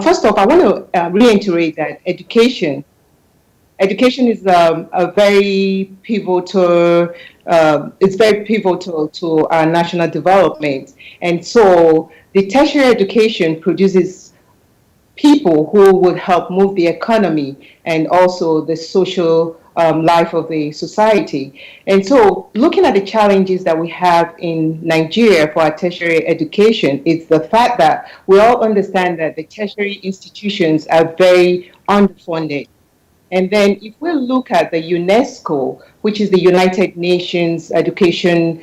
First off, I want to reiterate that education is a very pivotal. It's very pivotal to our national development, and so the tertiary education produces people who would help move the economy and also the social life of the society. And so, looking at the challenges that we have in Nigeria for our tertiary education, it's the fact that we all understand that the tertiary institutions are very underfunded. And then if we look at the UNESCO, which is the United Nations Educational,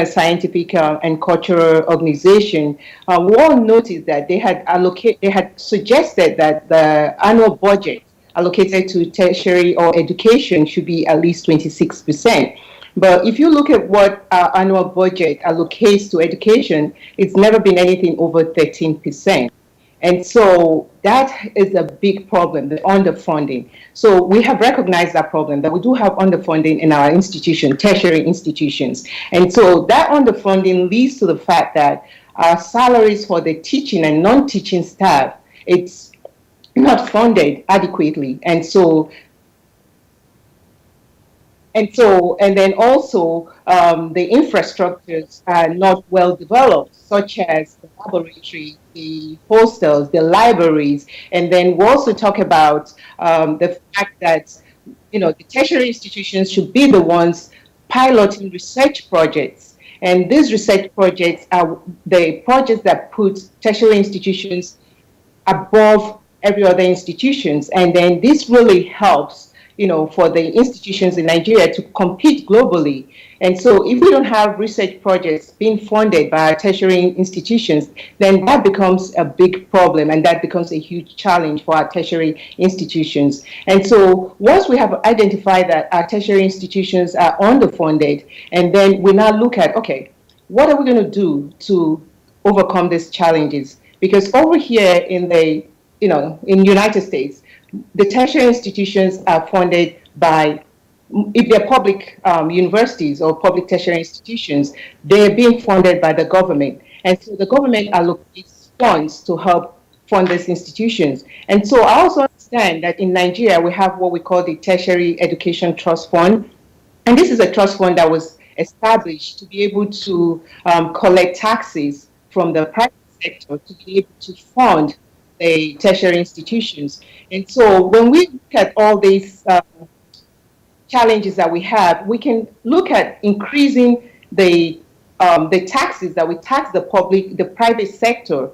Scientific, and Cultural Organization, we all noticed that they had suggested that the annual budget allocated to tertiary or education should be at least 26%. But if you look at what our annual budget allocates to education, it's never been anything over 13%. And so that is a big problem, the underfunding. So we have recognized that problem, that we do have underfunding in our institutions, tertiary institutions. And so that underfunding leads to the fact that our salaries for the teaching and non-teaching staff, it's not funded adequately. And then also the infrastructures are not well developed, such as the laboratory, the hostels, the libraries. And then we also talk about the fact that, the tertiary institutions should be the ones piloting research projects. And these research projects are the projects that put tertiary institutions above every other institutions. And then this really helps for the institutions in Nigeria to compete globally. And so if we don't have research projects being funded by our tertiary institutions, then that becomes a big problem, and that becomes a huge challenge for our tertiary institutions. And so once we have identified that our tertiary institutions are underfunded, and then we now look at, okay, what are we going to do to overcome these challenges? Because over here in the, in United States, the tertiary institutions are funded by if they're public universities or public tertiary institutions, they're being funded by the government. And so the government allocates funds to help fund these institutions. And so I also understand that in Nigeria, we have what we call the Tertiary Education Trust Fund. And this is a trust fund that was established to be able to collect taxes from the private sector to be able to fund the tertiary institutions. And so when we look at all these challenges that we have, we can look at increasing the taxes that we tax the private sector,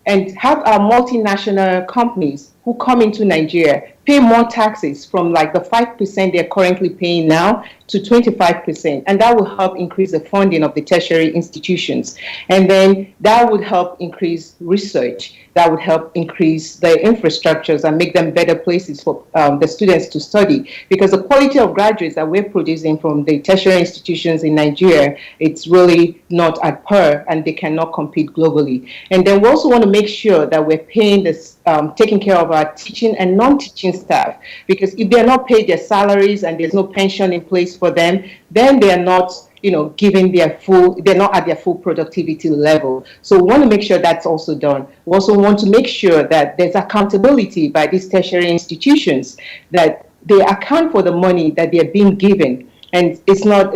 and have our multinational companies who come into Nigeria pay more taxes from like the 5% they're currently paying now to 25%. And that will help increase the funding of the tertiary institutions. And then that would help increase research. That would help increase the infrastructures and make them better places for the students to study. Because the quality of graduates that we're producing from the tertiary institutions in Nigeria, it's really not at par, and they cannot compete globally. And then we also want to make sure that we're paying this, taking care of our teaching and non-teaching staff. Because if they're not paid their salaries and there's no pension in place for them, then they're not giving their they're not at their full productivity level. So we want to make sure that's also done. We also want to make sure that there's accountability by these tertiary institutions, that they account for the money that they're being given. And it's not,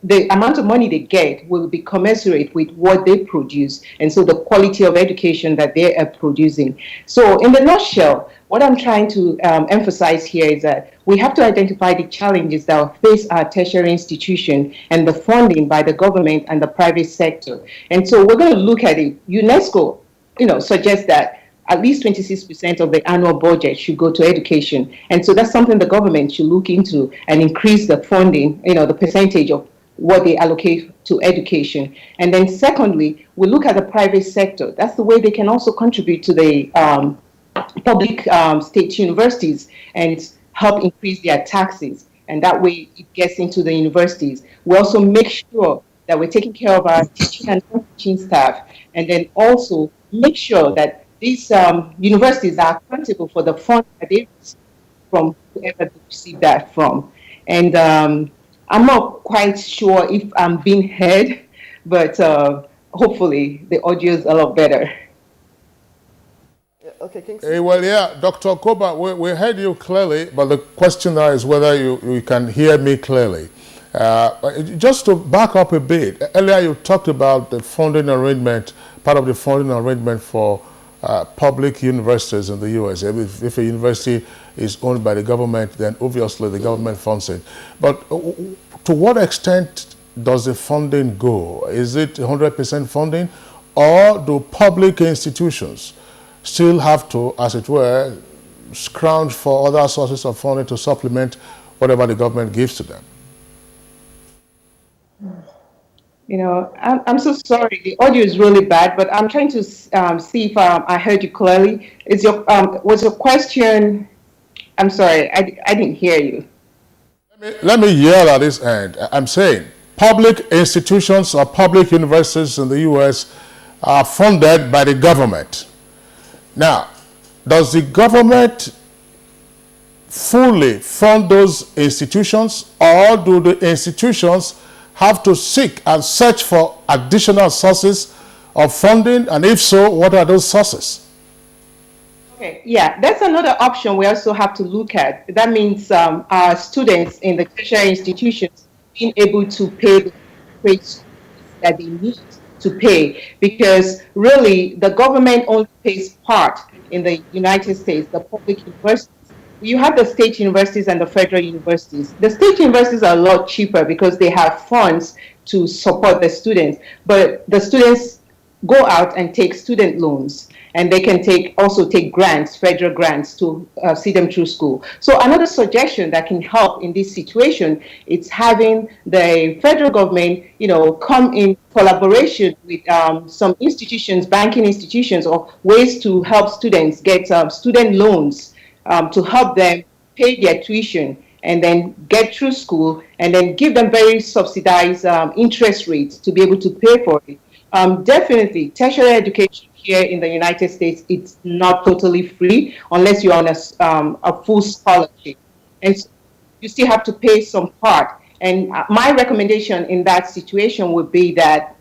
the amount of money they get will be commensurate with what they produce, and so the quality of education that they are producing. So in the nutshell, what I'm trying to emphasize here is that we have to identify the challenges that face our tertiary institution and the funding by the government and the private sector. And so we're going to look at it. UNESCO, suggests that at least 26% of the annual budget should go to education. And so that's something the government should look into and increase the funding, the percentage of what they allocate to education. And then secondly, we look at the private sector. That's the way they can also contribute to the public state universities and help increase their taxes. And that way it gets into the universities. We also make sure that we're taking care of our teaching and non-teaching staff, and then also make sure that these universities are accountable for the funds that they receive from whoever they receive that from. And I'm not quite sure if I'm being heard, but hopefully the audio is a lot better. Okay, Kingsley. Well, yeah, Dr. Koba, we heard you clearly, but the question now is whether you can hear me clearly. Just to back up a bit, earlier you talked about the funding arrangement, part of the funding arrangement for public universities in the U.S. If a university is owned by the government, then obviously the government funds it. But to what extent does the funding go? Is it 100% funding, or do public institutions still have to, as it were, scrounge for other sources of funding to supplement whatever the government gives to them? I'm so sorry. The audio is really bad, but I'm trying to see if I heard you clearly. Was your question? I'm sorry, I didn't hear you. Let me yell at this end. I'm saying public institutions or public universities in the U.S. are funded by the government. Now, does the government fully fund those institutions, or do the institutions have to seek and search for additional sources of funding? And if so, what are those sources? Okay, yeah, that's another option we also have to look at. That means our students in the tertiary institutions being able to pay the rates that they need to pay, because really the government only pays part in the United States, the public universities. You have the state universities and the federal universities. The state universities are a lot cheaper because they have funds to support the students, but the students go out and take student loans, and they can also take grants, federal grants, to see them through school. So another suggestion that can help in this situation is having the federal government, come in collaboration with some institutions, banking institutions, or ways to help students get student loans to help them pay their tuition and then get through school, and then give them very subsidized interest rates to be able to pay for it. Definitely, tertiary education here in the United States, it's not totally free unless you're on a full scholarship. And so you still have to pay some part. And my recommendation in that situation would be that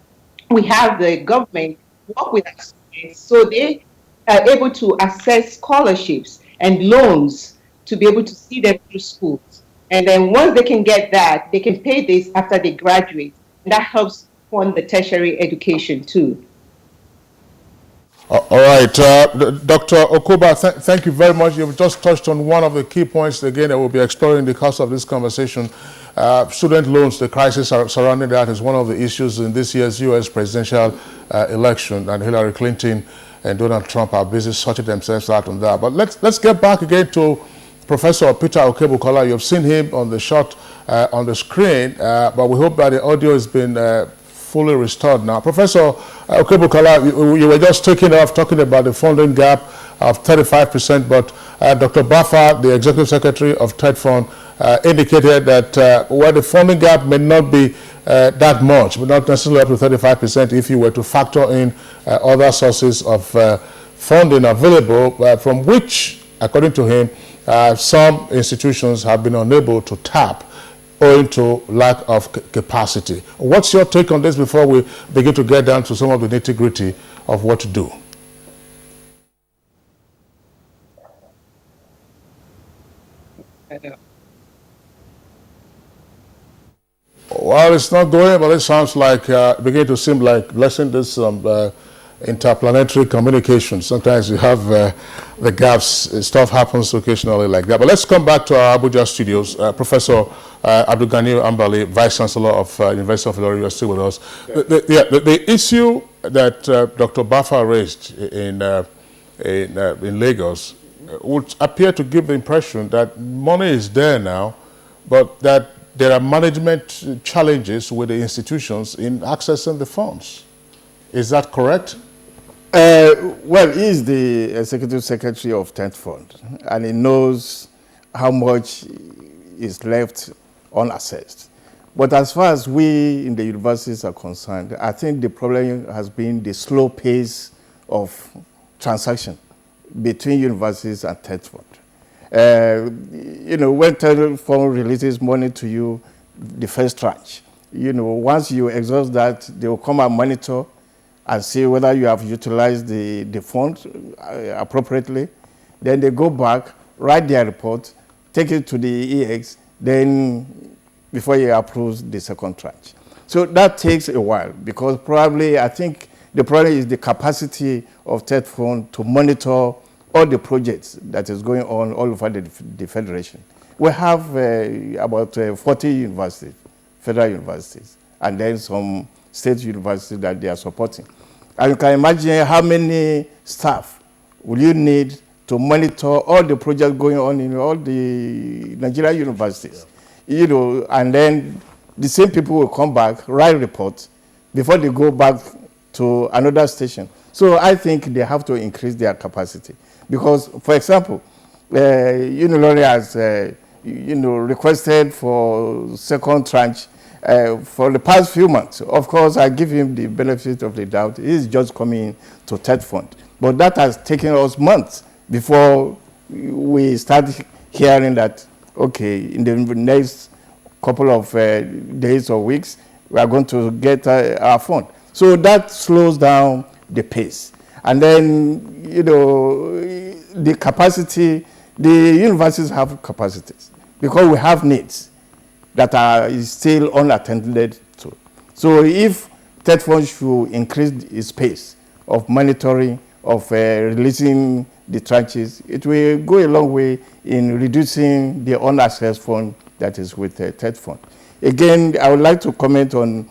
we have the government work with our students so they are able to access scholarships and loans to be able to see them through schools. And then once they can get that, they can pay this after they graduate. And that helps fund the tertiary education too. All right, Dr. Okuba, thank you very much. You've just touched on one of the key points, again, that we'll be exploring in the course of this conversation. Student loans, the crisis surrounding that is one of the issues in this year's U.S. presidential election, and Hillary Clinton and Donald Trump are busy sorting themselves out on that. But let's get back again to Professor Peter Okebukola. You've seen him on the shot on the screen, but we hope that the audio has been fully restored now. Professor Okebukola, you were just talking about the funding gap of 35%, but Dr. Baffa, the Executive Secretary of TED Fund, indicated that where the funding gap may not be that much, but not necessarily up to 35% if you were to factor in other sources of funding available, from which, according to him, some institutions have been unable to tap owing to lack of capacity. What's your take on this before we begin to get down to some of the nitty-gritty of what to do? Well, it's not going, but it sounds like beginning to seem like blessing this interplanetary communication. Sometimes you have the gaps, stuff happens occasionally like that. But let's come back to our Abuja studios. Professor Abdulgani Ambali, Vice Chancellor of University of Ilorin, you're still with us. The issue that Dr. Baffa raised in Lagos would appear to give the impression that money is there now, but that there are management challenges with the institutions in accessing the funds. Is that correct? Well, he is the Executive Secretary of TED Fund, and he knows how much is left unassessed. But as far as we in the universities are concerned, I think the problem has been the slow pace of transaction between universities and TED Fund. When TED Fund releases money to you, the first tranche, once you exhaust that, they will come and monitor and see whether you have utilized the fund appropriately. Then they go back, write their report, take it to the EX, then before you approve the second tranche. So that takes a while because probably I think the problem is the capacity of TED Fund to monitor all the projects that is going on all over the Federation. We have about 40 universities, federal universities, and then some state universities that they are supporting. And you can imagine how many staff will you need to monitor all the projects going on in all the Nigerian universities. And then the same people will come back, write reports before they go back to another station. So I think they have to increase their capacity. Because, for example, Unilorin has requested for second tranche for the past few months. Of course, I give him the benefit of the doubt. He's just coming to TED Fund. But that has taken us months before we start hearing that, okay, in the next couple of days or weeks, we are going to get our fund. So that slows down the pace. And then, the capacity, the universities have capacities because we have needs that are still unattended to. So if TED Fund should increase its pace of monitoring, of releasing the tranches, it will go a long way in reducing the unaccessed fund that is with TED Fund. Again, I would like to comment on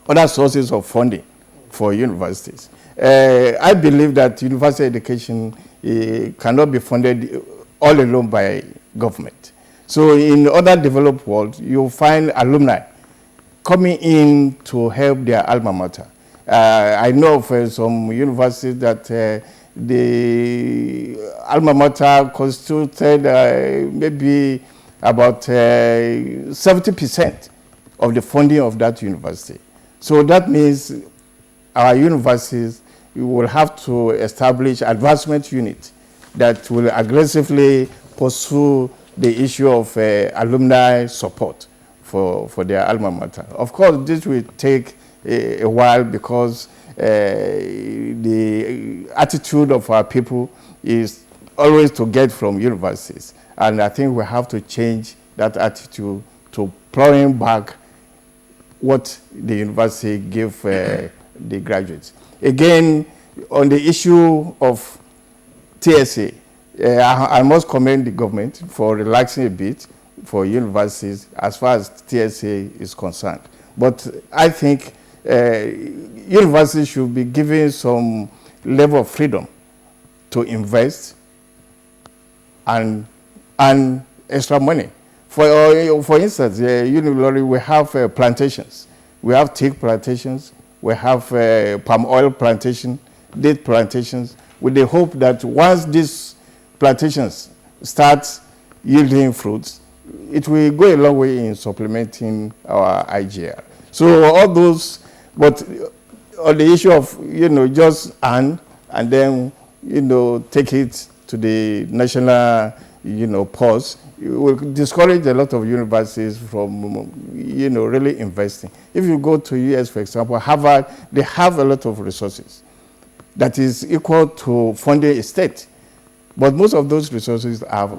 other sources of funding for universities. I believe that university education cannot be funded all alone by government. So in other developed world, you'll find alumni coming in to help their alma mater. I know of some universities that the alma mater constituted maybe about 70% of the funding of that university. So that means our universities will have to establish advancement units that will aggressively pursue the issue of alumni support for their alma mater. Of course, this will take a while because the attitude of our people is always to get from universities. And I think we have to change that attitude to plowing back what the university give the graduates. Again, on the issue of TSA, I must commend the government for relaxing a bit for universities as far as TSA is concerned. But I think universities should be given some level of freedom to invest and extra money. For instance, we have plantations. We have teak plantations. We have palm oil plantation, date plantations, with the hope that once these plantations start yielding fruits, it will go a long way in supplementing our IGR. So all those, but on the issue of, just and then, take it to the national, pause, it will discourage a lot of universities from, really investing. If you go to US, for example, Harvard, they have a lot of resources that is equal to funding a state. But most of those resources are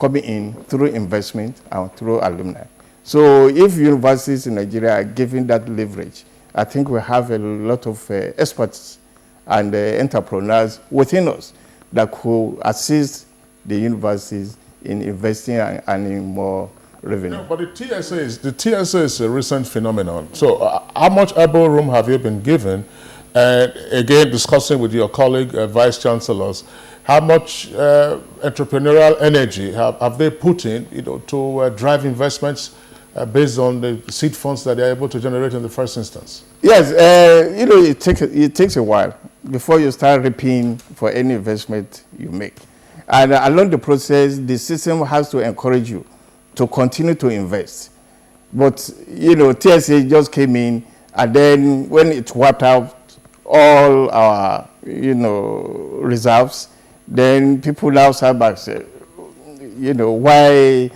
coming in through investment and through alumni. So if universities in Nigeria are given that leverage, I think we have a lot of experts and entrepreneurs within us that could assist the universities in investing and in more revenue. No, but the TSA is a recent phenomenon. So how much elbow room have you been given? And again, discussing with your colleague, vice chancellors, how much entrepreneurial energy have they put in, to drive investments based on the seed funds that they're able to generate in the first instance? Yes, it takes a while before you start reaping for any investment you make. And along the process, the system has to encourage you to continue to invest. But, TSA just came in, and then when it wiped out all our, reserves, then people now start back say, why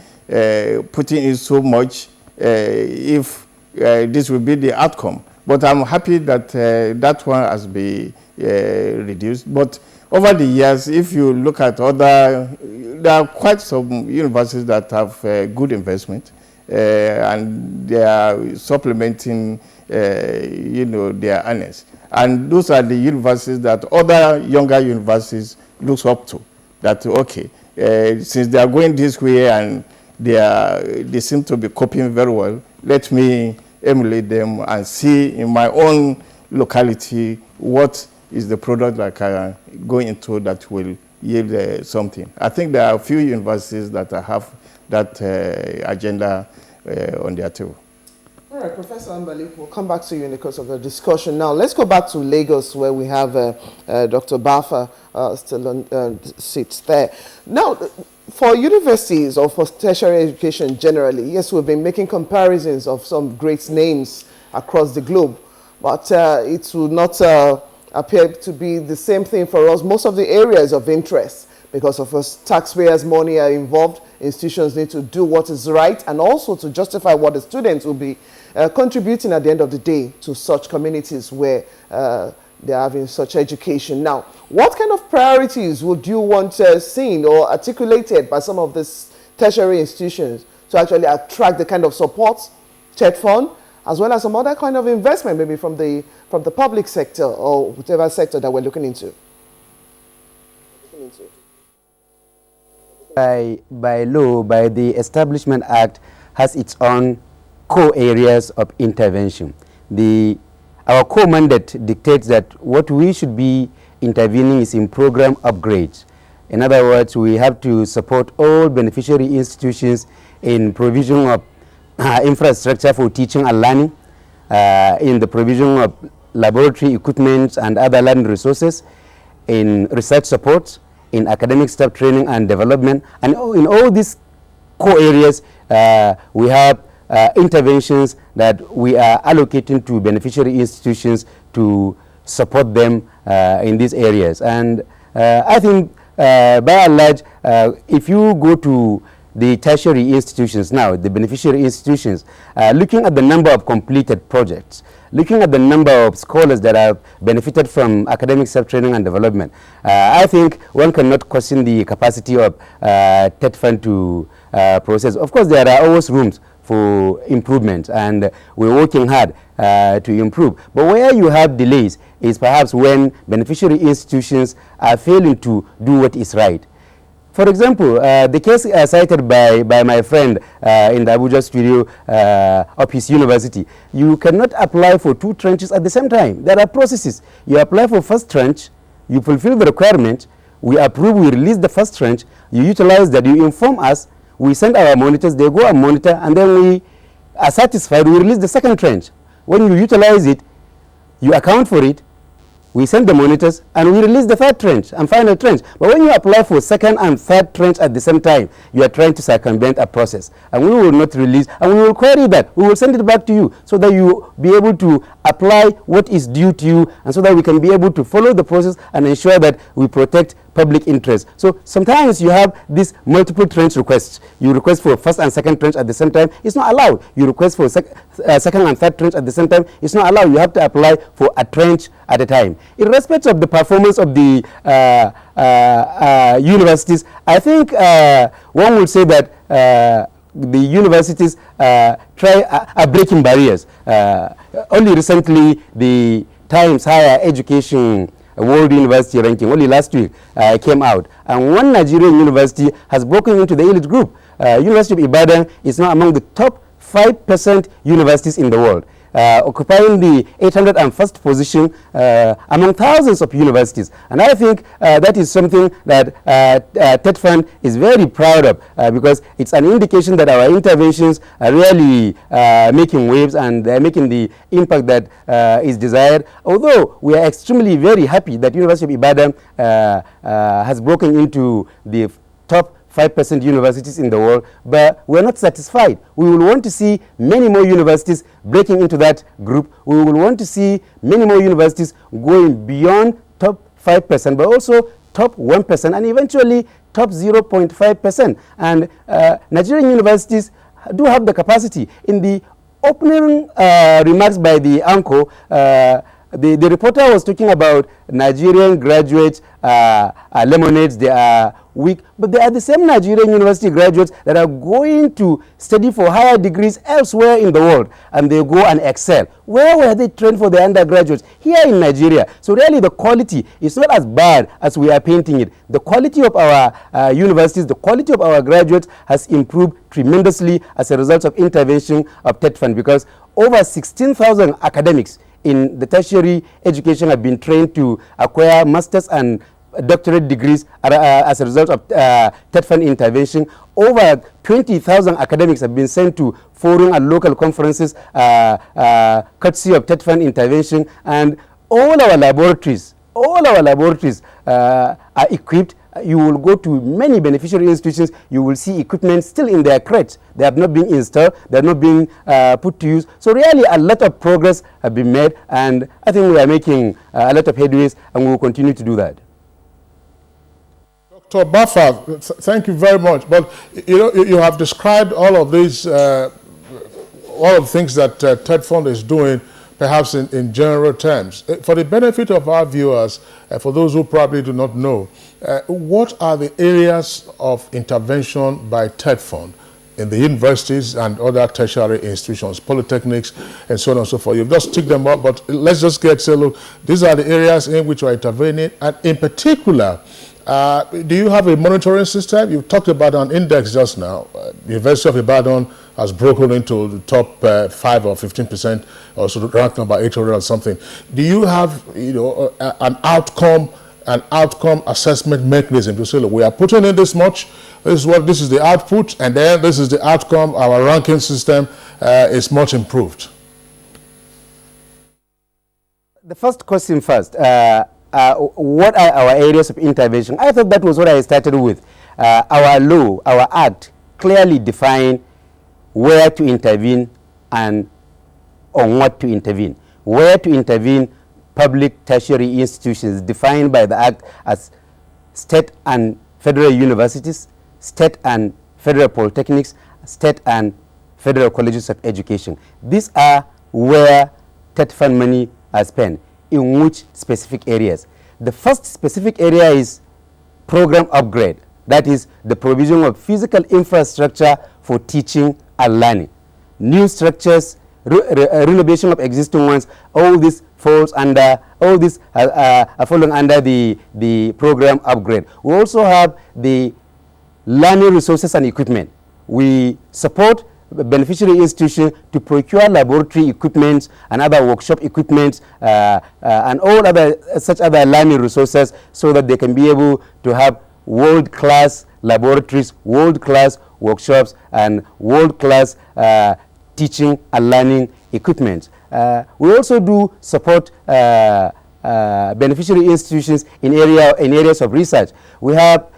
putting in so much if this will be the outcome. But I'm happy that that one has been reduced. But over the years, if you look at there are quite some universities that have good investment, and they are supplementing, their earnings. And those are the universities that other younger universities look up to. That, okay, since they are going this way and they seem to be coping very well, let me emulate them and see in my own locality what is the product that can go into that will yield something. I think there are a few universities that have that agenda on their table. All right, Professor Ambali, we'll come back to you in the course of the discussion. Now, let's go back to Lagos, where we have Dr. Bafa still on sits there. Now, for universities or for tertiary education generally, yes, we've been making comparisons of some great names across the globe, but it will not appear to be the same thing for us. Most of the areas of interest, because of us, taxpayers' money are involved, institutions need to do what is right and also to justify what the students will be contributing at the end of the day to such communities where they're having such education. Now, what kind of priorities would you want seen or articulated by some of these tertiary institutions to actually attract the kind of support, TED fund, as well as some other kind of investment, maybe from the public sector or whatever sector that we're looking into? By law, by the Establishment Act, has its own core areas of intervention. Our core mandate dictates that what we should be intervening is in program upgrades. In other words, we have to support all beneficiary institutions in provision of infrastructure for teaching and learning, in the provision of laboratory equipment and other learning resources, in research support, in academic staff training and development, and in all these core areas, we have interventions that we are allocating to beneficiary institutions to support them in these areas. And I think, by and large, if you go to the tertiary institutions now, the beneficiary institutions, looking at the number of completed projects, looking at the number of scholars that have benefited from academic self-training and development, I think one cannot question the capacity of TET Fund to process. Of course, there are always rooms for improvement, and we're working hard to improve. But where you have delays is perhaps when beneficiary institutions are failing to do what is right. For example, the case cited by my friend in the Abuja studio of his university, you cannot apply for 2 trenches at the same time. There are processes. You apply for first trench, you fulfill the requirement, we approve, we release the first trench, you utilize that, you inform us, we send our monitors, they go and monitor, and then we are satisfied, we release the second trench. When you utilize it, you account for it, we send the monitors, and we release the third trench and final trench. But when you apply for second and third trench at the same time, you are trying to circumvent a process. And we will not release, and we will query that. We will send it back to you so that you be able to apply what is due to you, and so that we can be able to follow the process and ensure that we protect public interest. So sometimes you have these multiple trench requests. You request for first and second trench at the same time, it's not allowed. You request for second and third trench at the same time, it's not allowed. You have to apply for a trench at a time. In respect of the performance of the universities, I think one would say that the universities are breaking barriers. Only recently, the Times Higher Education World University ranking, only last week, came out. And one Nigerian university has broken into the elite group. University of Ibadan is now among the top 5% universities in the world, occupying the 801st position among thousands of universities. And I think that is something that TET Fund is very proud of, because it's an indication that our interventions are really making waves, and they're making the impact that is desired. Although we are extremely very happy that University of Ibadan has broken into the top 5% universities in the world, but we're not satisfied. We will want to see many more universities breaking into that group. We will want to see many more universities going beyond top 5%, but also top 1% and eventually top 0.5%. And Nigerian universities do have the capacity. In the opening remarks by the anchor, the reporter was talking about Nigerian graduates lemonades. They are weak, but they are the same Nigerian university graduates that are going to study for higher degrees elsewhere in the world, and they go and excel. Where were they trained for their undergraduates? Here in Nigeria. So really the quality is not as bad as we are painting it. The quality of our universities, the quality of our graduates has improved tremendously as a result of intervention of TET Fund, because over 16,000 academics in the tertiary education have been trained to acquire master's and doctorate degrees as a result of TET Fund intervention. Over 20,000 academics have been sent to foreign and local conferences courtesy of TET Fund intervention, and all our laboratories are equipped. You will go to many beneficiary institutions, you will see equipment still in their crates. They have not been installed, they are not being put to use. So really a lot of progress have been made, and I think we are making a lot of headways, and we will continue to do that. Dr. Baffa, thank you very much. But you have described all of these, all of the things that TET Fund is doing, perhaps in general terms. For the benefit of our viewers, for those who probably do not know, what are the areas of intervention by TET Fund in the universities and other tertiary institutions, polytechnics, and so on and so forth? You've just ticked them up, but let's just get to look. These are the areas in which you are intervening, and in particular, do you have a monitoring system? You talked about an index just now. The University of Ibadan has broken into the top 5 or 15%, or so ranked number 800 or something. Do you have, an outcome assessment mechanism to say, look, we are putting in this much, this is the output, and then this is the outcome. Our ranking system is much improved? The first question first. What are our areas of intervention? I thought that was what I started with. Our law, our act, clearly define where to intervene and on what to intervene. Where to intervene, public tertiary institutions defined by the act as state and federal universities, state and federal polytechnics, state and federal colleges of education. These are where TET fund money are spent, in which specific areas. The first specific area is program upgrade. That is the provision of physical infrastructure for teaching and learning. New structures, renovation of existing ones, all this falls under, all this are falling under the program upgrade. We also have the learning resources and equipment. We support beneficiary institutions to procure laboratory equipment and other workshop equipment and all other such other learning resources, so that they can be able to have world-class laboratories, world-class workshops, and world-class teaching and learning equipment. We also do support beneficiary institutions in areas of research. We have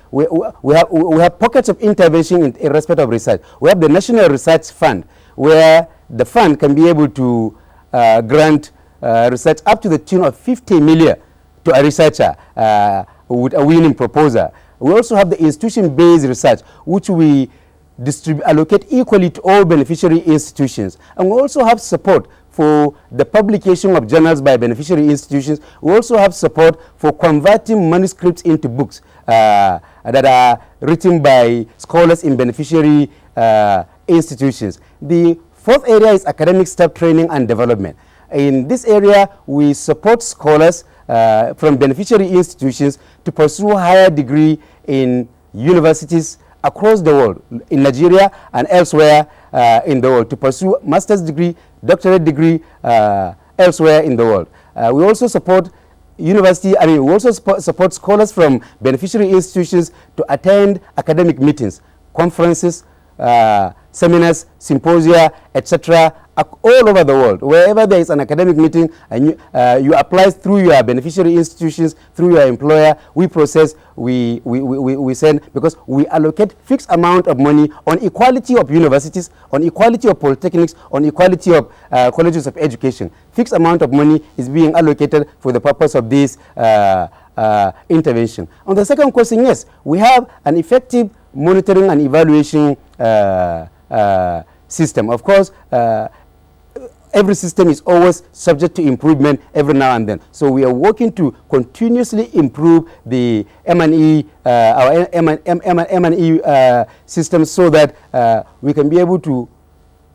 pockets of intervention in respect of research. We have the National Research Fund, where the fund can be able to grant research up to the tune of 50 million to a researcher with a winning proposal. We also have the institution-based research, which we allocate equally to all beneficiary institutions. And we also have support for the publication of journals by beneficiary institutions. We also have support for converting manuscripts into books that are written by scholars in beneficiary institutions. The fourth area is academic staff training and development. In this area, we support scholars from beneficiary institutions to pursue higher degree in universities across the world, in Nigeria and elsewhere in the world, to pursue master's degree, doctorate degree elsewhere in the world. We also support we also support scholars from beneficiary institutions to attend academic meetings, conferences, seminars, symposia, etc., all over the world. Wherever there is an academic meeting and you apply through your beneficiary institutions, through your employer, we process, we send, because we allocate fixed amount of money on equality of universities, on equality of polytechnics, on equality of colleges of education. Fixed amount of money is being allocated for the purpose of this intervention. On the second question, yes, we have an effective monitoring and evaluation system. Of course, every system is always subject to improvement every now and then. So we are working to continuously improve the M&E, our M&E system, so that we can be able to,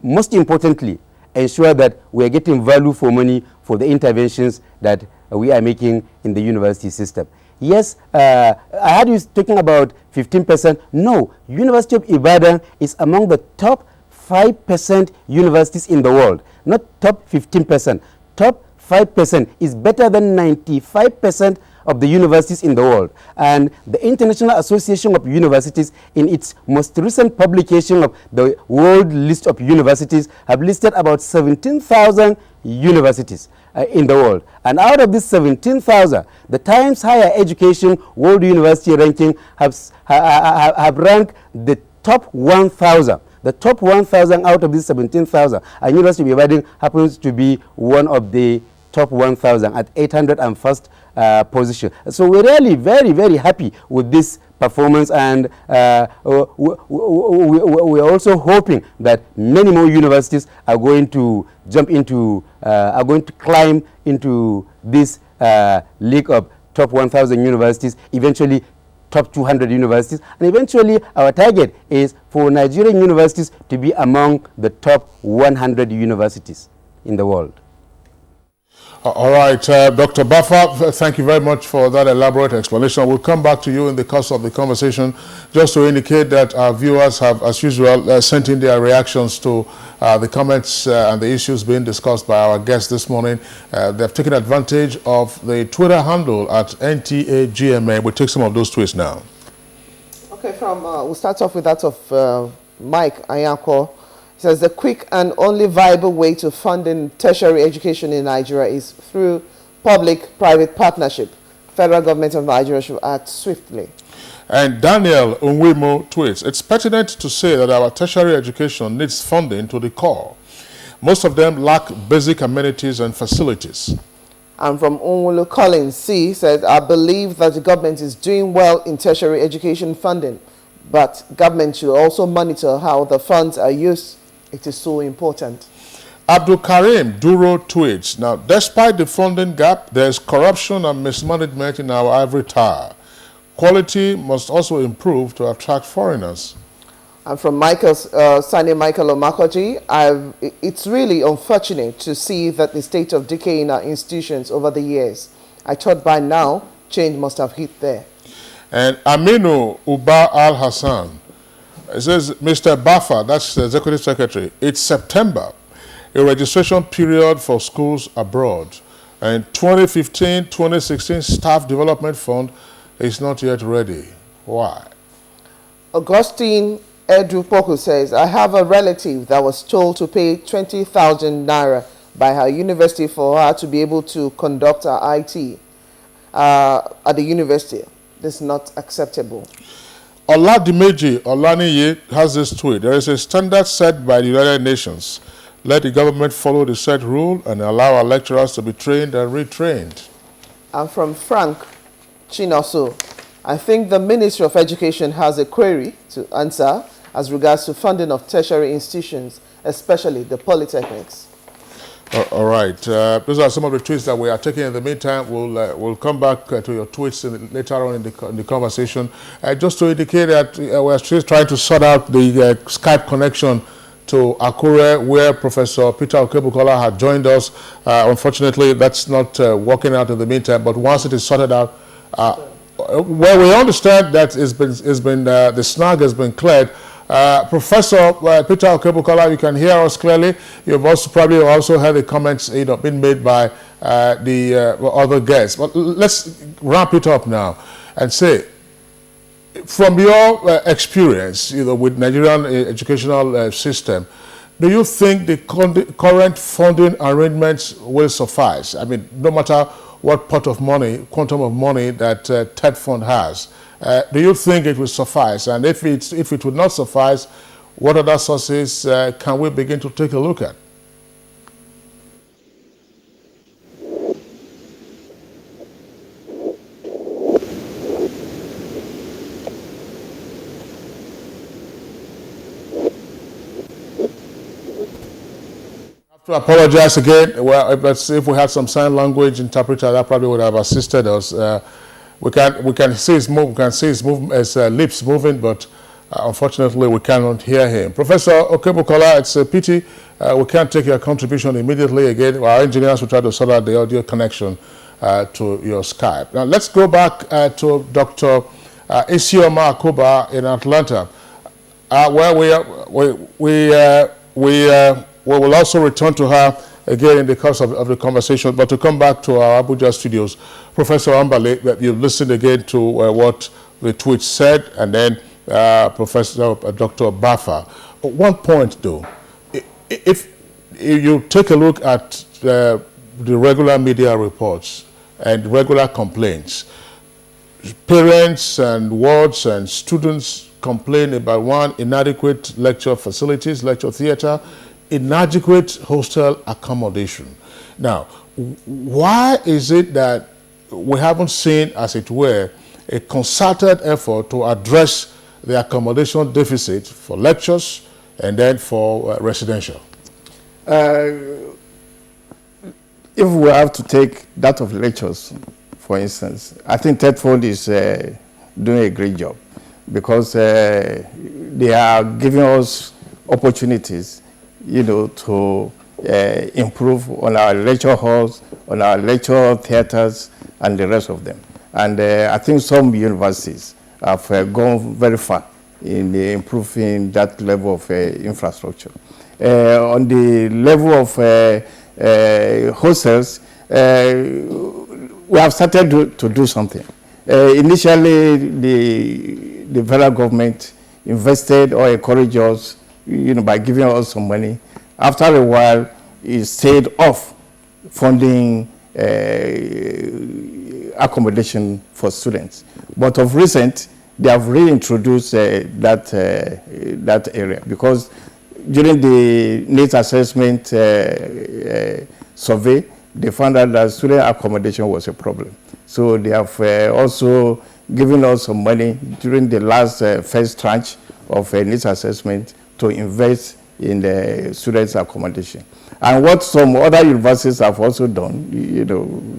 most importantly, ensure that we are getting value for money for the interventions that we are making in the university system. Yes, I heard you talking about 15%. No, University of Ibadan is among the top 5% universities in the world, not top 15%. Top 5% is better than 95% of the universities in the world. And the International Association of Universities, in its most recent publication of the world list of universities, have listed about 17,000 universities in the world. And out of these 17,000, the Times Higher Education World University Ranking have ranked the top 1,000. The top 1,000 out of these 17,000, and University of Ibadan happens to be one of the top 1,000 at 801st position. So we're really very, very happy with this performance, and we're also hoping that many more universities are going to jump into, are going to climb into this league of top 1,000 universities, eventually top 200 universities, and eventually our target is for Nigerian universities to be among the top 100 universities in the world. All right, Dr. Baffa, thank you very much for that elaborate explanation. We'll come back to you in the course of the conversation, just to indicate that our viewers have, as usual, sent in their reactions to the comments and the issues being discussed by our guests this morning. They've taken advantage of the Twitter handle at NTAGMA. We'll take some of those tweets now. Okay, we'll start off with that of Mike Ayako. He says the quick and only viable way to funding tertiary education in Nigeria is through public-private partnership. Federal government of Nigeria should act swiftly. And Daniel Unwimo tweets, it's pertinent to say that our tertiary education needs funding to the core. Most of them lack basic amenities and facilities. And from Unwulu Collins C said, I believe that the government is doing well in tertiary education funding, but government should also monitor how the funds are used. It is so important. Abdul Karim Duro tweets, now, despite the funding gap, there is corruption and mismanagement in our ivory tower. Quality must also improve to attract foreigners. And from Sani Michael Omakoji, it's really unfortunate to see that the state of decay in our institutions over the years. I thought by now, change must have hit there. And Aminu Uba Al-Hassan, it says, Mr. Bafa, that's the Executive Secretary, it's September, a registration period for schools abroad. And 2015-2016 Staff Development Fund is not yet ready. Why? Augustine Edu Poku says, I have a relative that was told to pay 20,000 naira by her university for her to be able to conduct her IT at the university. This is not acceptable. Oladimeji Olaniyi has this tweet. There is a standard set by the United Nations. Let the government follow the set rule and allow our lecturers to be trained and retrained. And from Frank Chinoso, I think the Ministry of Education has a query to answer as regards to funding of tertiary institutions, especially the polytechnics. All right. Those are some of the tweets that we are taking. In the meantime, we'll come back to your tweets later on in the conversation. Just to indicate that we're still trying to sort out the Skype connection to Akure, where Professor Peter Okebukola had joined us. Unfortunately, that's not working out in the meantime, but once it is sorted out, well, we understand that the snag has been cleared. Professor Peter Okebukola, you can hear us clearly. You've also probably heard the comments being made by the other guests. But let's wrap it up now and say, from your experience, with Nigerian educational system, do you think the current funding arrangements will suffice? I mean, no matter what quantum of money that TED Fund has, do you think it will suffice? And if it would not suffice, what other sources can we begin to take a look at? To apologize again. Well, if we had some sign language interpreter, that probably would have assisted us. We can see his lips moving, but unfortunately we cannot hear him. Professor Okebukola, it's a pity we can't take your contribution immediately again. Our engineers will try to sort out the audio connection to your Skype. Now let's go back to Dr. Ize-Iyamu Akuba in Atlanta, where we will also return to her again in the course of the conversation. But to come back to our Abuja studios, Professor Ambale, you listened again to what the tweet said, and then Professor Dr. Bafa. One point, though, if you take a look at the regular media reports and regular complaints, parents and wards and students complain about one, inadequate lecture facilities, lecture theater, inadequate hostel accommodation. Now, why is it that we haven't seen, as it were, a concerted effort to address the accommodation deficit for lectures and then for residential? If we have to take that of lectures, for instance, I think TED Fund is doing a great job, because they are giving us opportunities to improve on our lecture halls, on our lecture theaters, and the rest of them. And I think some universities have gone very far in improving that level of infrastructure. On the level of hostels, we have started to do something. Initially, the federal government invested or encouraged us by giving us some money. After a while, it stayed off funding accommodation for students. But of recent, they have reintroduced that area, because during the needs assessment survey, they found out that student accommodation was a problem. So they have also given us some money during the last first tranche of needs assessment to invest in the students' accommodation. And what some other universities have also done,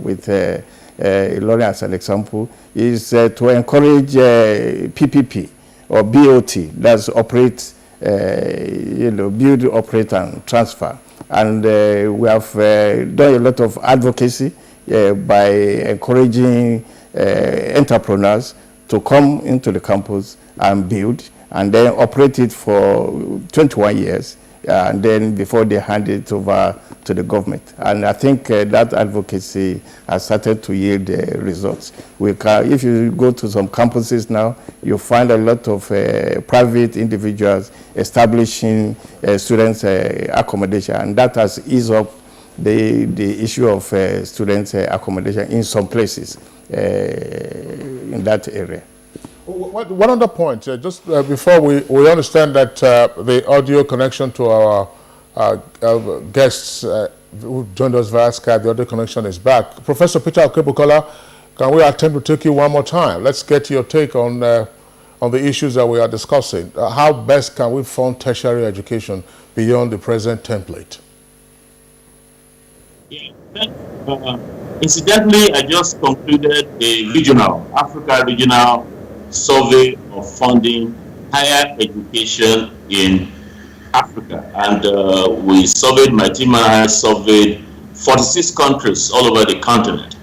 with Ilorin as an example, is to encourage PPP or BOT, that's operate, build, operate, and transfer. And we have done a lot of advocacy by encouraging entrepreneurs to come into the campus and build, and then operate it for 21 years, and then before they hand it over to the government. And I think that advocacy has started to yield results. If you go to some campuses now, you find a lot of private individuals establishing students' accommodation, and that has eased up the issue of students' accommodation in some places in that area. One other point, just before we understand that the audio connection to our guests who joined us via Skype, the audio connection is back. Professor Peter Okebokola, can we attempt to take you one more time? Let's get your take on the issues that we are discussing. How best can we fund tertiary education beyond the present template? Incidentally, I just concluded a Africa regional survey of funding higher education in Africa, and we surveyed, my team and I surveyed 46 countries all over the continent,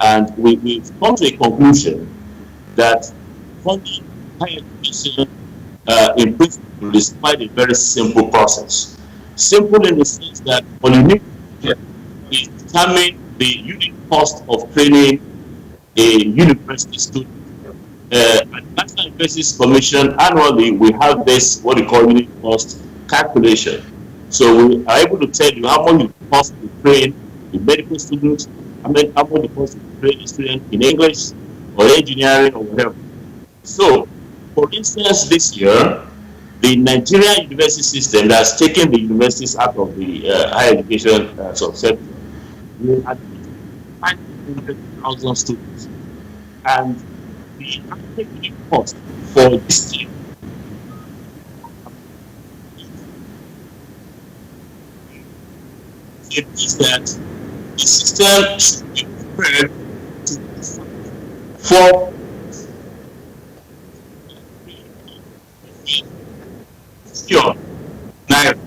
and we've come to a conclusion that funding higher education in principle is quite a very simple process. Simple in the sense that all you need is determine the unit cost of training a university student. At the National Universities Commission, annually we have this, what we call unit cost calculation. So we are able to tell you how much it costs to train a medical student, how much it costs to train a student in English or engineering or whatever. So, for instance, this year, the Nigerian university system that has taken the universities out of the higher education subsector will admit 500,000 students. And the average cost for this year it is that the system should be prepared for naira.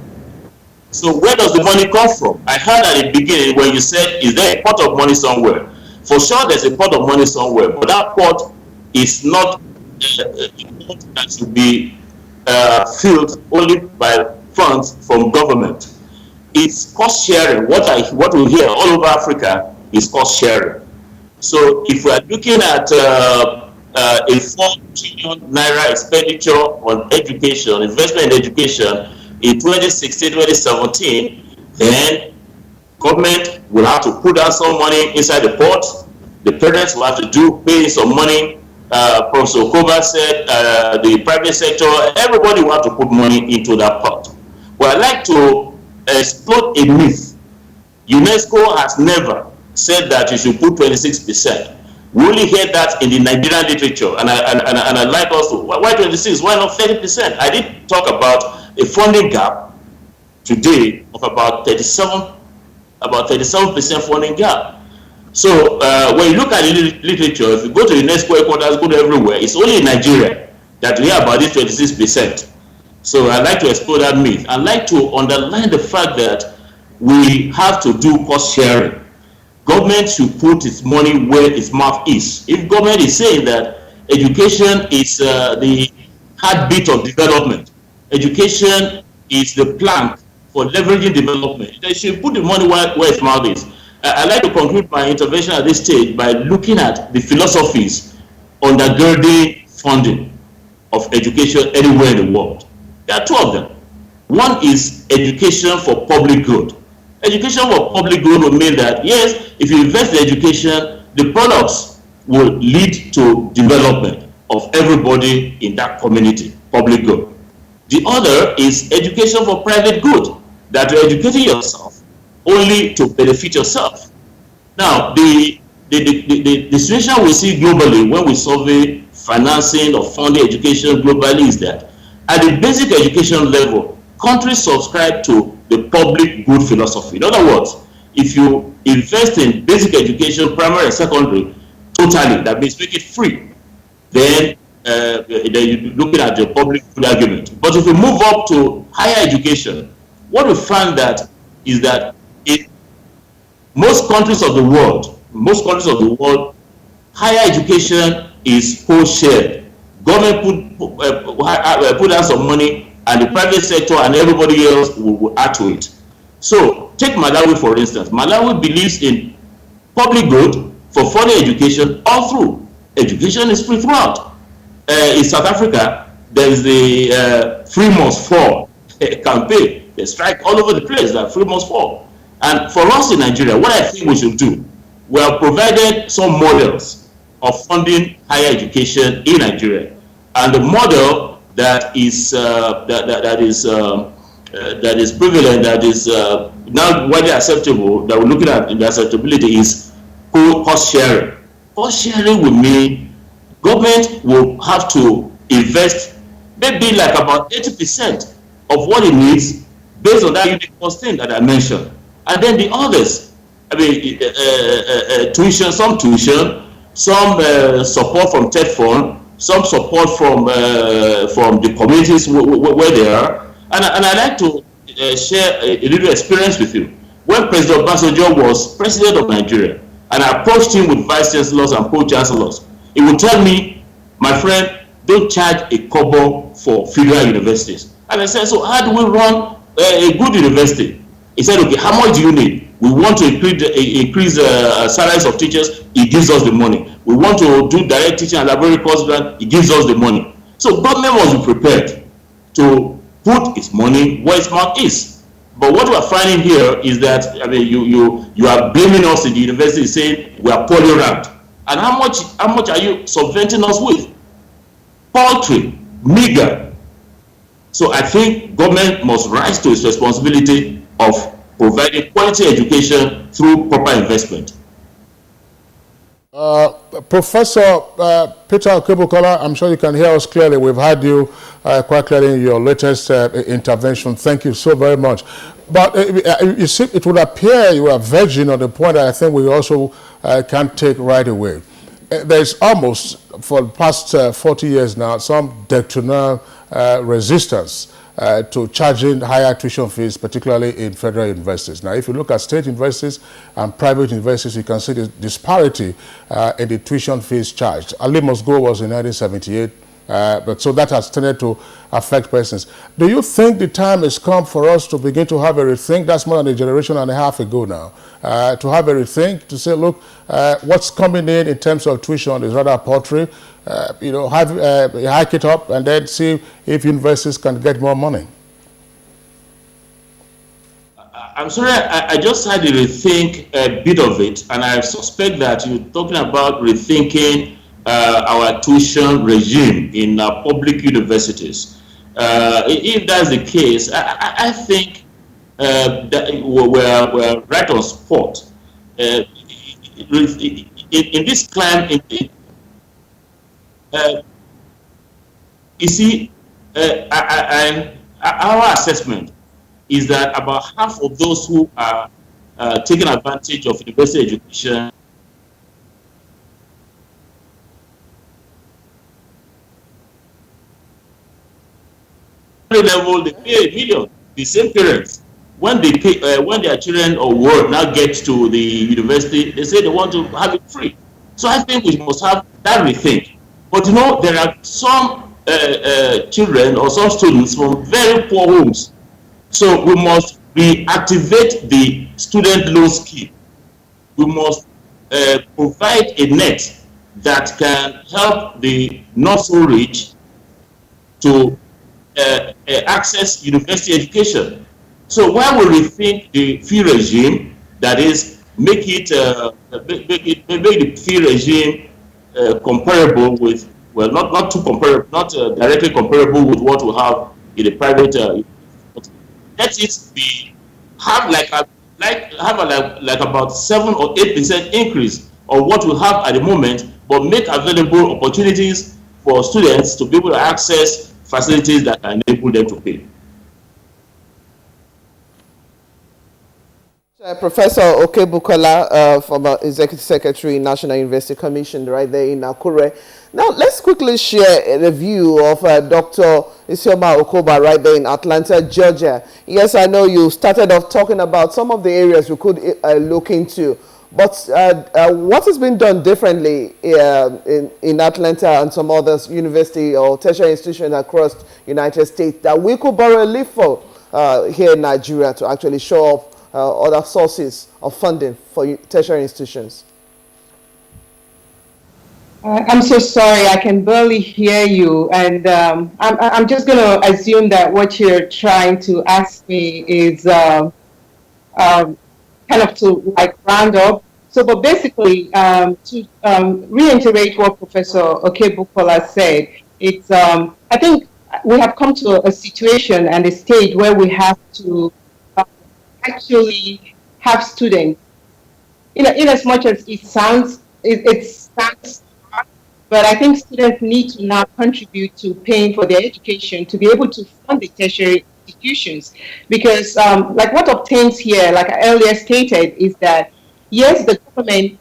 So where does the money come from? I heard at the beginning when you said, is there a pot of money somewhere? For sure there's a pot of money somewhere, but that pot is not a pot that should be filled only by funds from government. It's cost sharing. What we hear all over Africa is cost sharing. So if we are looking at a 4 trillion naira expenditure on education, investment in education in 2016-2017, then government will have to put out some money inside the pot. The parents will have to pay some money. Professor Okoba said the private sector, everybody will have to put money into that pot. Well, I'd like to explode a myth. UNESCO has never said that you should put 26%. We only hear that in the Nigerian literature, and I'd like us to, why 26? Why not 30%? I did talk about a funding gap today of about 37% funding gap. So when you look at the literature, if you go to UNESCO headquarters, go to everywhere, it's only in Nigeria that we hear about this 26%. So I'd like to explore that myth. I'd like to underline the fact that we have to do cost sharing. Government should put its money where its mouth is. If government is saying that education is the heartbeat of development, education is the plank for leveraging development, they should put the money where its mouth is. I'd like to conclude my intervention at this stage by looking at the philosophies undergirding funding of education anywhere in the world. There are two of them. One is education for public good. Education for public good will mean that, yes, if you invest in education, the products will lead to development of everybody in that community, public good. The other is education for private good, that you're educating yourself only to benefit yourself. Now, the the situation we see globally when we survey financing or funding education globally is that at the basic education level, countries subscribe to the public good philosophy. In other words, if you invest in basic education, primary and secondary, totally, that means make it free, then you're looking at the public good argument. But if you move up to higher education, what we find that is that in most countries of the world, higher education is co-shared. Government put out some money, and the private sector and everybody else will add to it. So take Malawi for instance. Malawi believes in public good for further education all through. Education is free throughout. In South Africa, there is the Free Must Fall campaign. They strike all over the place that free must fall. And for us in Nigeria, what I think we should do, we have provided some models of funding higher education in Nigeria, and the model that is prevalent, that is now widely acceptable, that we're looking at in the acceptability, is cost sharing. Cost sharing will mean government will have to invest maybe like about 80% of what it needs based on that unit costing that I mentioned, and then the others, I mean, tuition, some support from TED Fund, some support from the communities where they are, and I'd like to share a little experience with you. When President Obasanjo was president of Nigeria, and I approached him with vice chancellors and co-chancellors, he would tell me, my friend, don't charge a kobo for federal universities. And I said, so how do we run a good university? He said, okay, how much do you need? We want to increase salaries of teachers. He gives us the money. We want to do direct teaching and laboratory course grant. He gives us the money. So government must be prepared to put its money where its mouth is. But what we are finding here is that, I mean, you are blaming us in the university, saying we are poorly ranked. And how much are you subventing us with? Paltry, meager. So I think government must rise to its responsibility of providing quality education through proper investment. Professor Peter Okebukola, I'm sure you can hear us clearly. We've had you quite clearly in your latest intervention. Thank you so very much. But you see, it would appear you are verging on the point that I think we also can't take right away. There's almost, for the past 40 years now, some doctrinal resistance to charging higher tuition fees, particularly in federal universities. Now, if you look at state universities and private universities, you can see the disparity in the tuition fees charged. Ali Must Go was in 1978, but so that has tended to affect persons. Do you think the time has come for us to begin to have a rethink? That's more than a generation and a half ago now. To have a rethink, to say, look, what's coming in terms of tuition is rather paltry. Hike it up and then see if universities can get more money. I'm sorry, I just had to rethink a bit of it, and I suspect that you're talking about rethinking our tuition regime in public universities. If that's the case, I think that we're right on spot. In this climate, you see, our assessment is that about half of those who are taking advantage of university education level, they pay $1 million. The same parents, when they pay, when their children or ward now get to the university, they say they want to have it free. So I think we must have that rethink. But you know, there are some children or some students from very poor homes. So we must reactivate the student loan scheme. We must provide a net that can help the not so rich to access university education. So while we rethink the fee regime, that is, make the fee regime comparable with, well, not too comparable, not directly comparable with what we have in the private. Let it be have about 7 or 8% increase or what we have at the moment, but make available opportunities for students to be able to access facilities that can enable them to pay. Professor Okebukola, former Executive Secretary, National University Commission, right there in Akure. Now, let's quickly share the view of Dr. Ize-Iyamu Okoba right there in Atlanta, Georgia. Yes, I know you started off talking about some of the areas we could look into, but what has been done differently in Atlanta and some other university or tertiary institutions across the United States that we could borrow a leaf for here in Nigeria to actually show up other sources of funding for tertiary institutions? I'm so sorry, I can barely hear you, and I'm just going to assume that what you're trying to ask me is kind of to like round up. So, but basically, to reiterate what Professor Okebukola said, it's I think we have come to a situation and a stage where we have to actually have students, in as much as it sounds, but I think students need to now contribute to paying for their education to be able to fund the tertiary institutions. Because like what obtains here, like I earlier stated, is that yes, the government,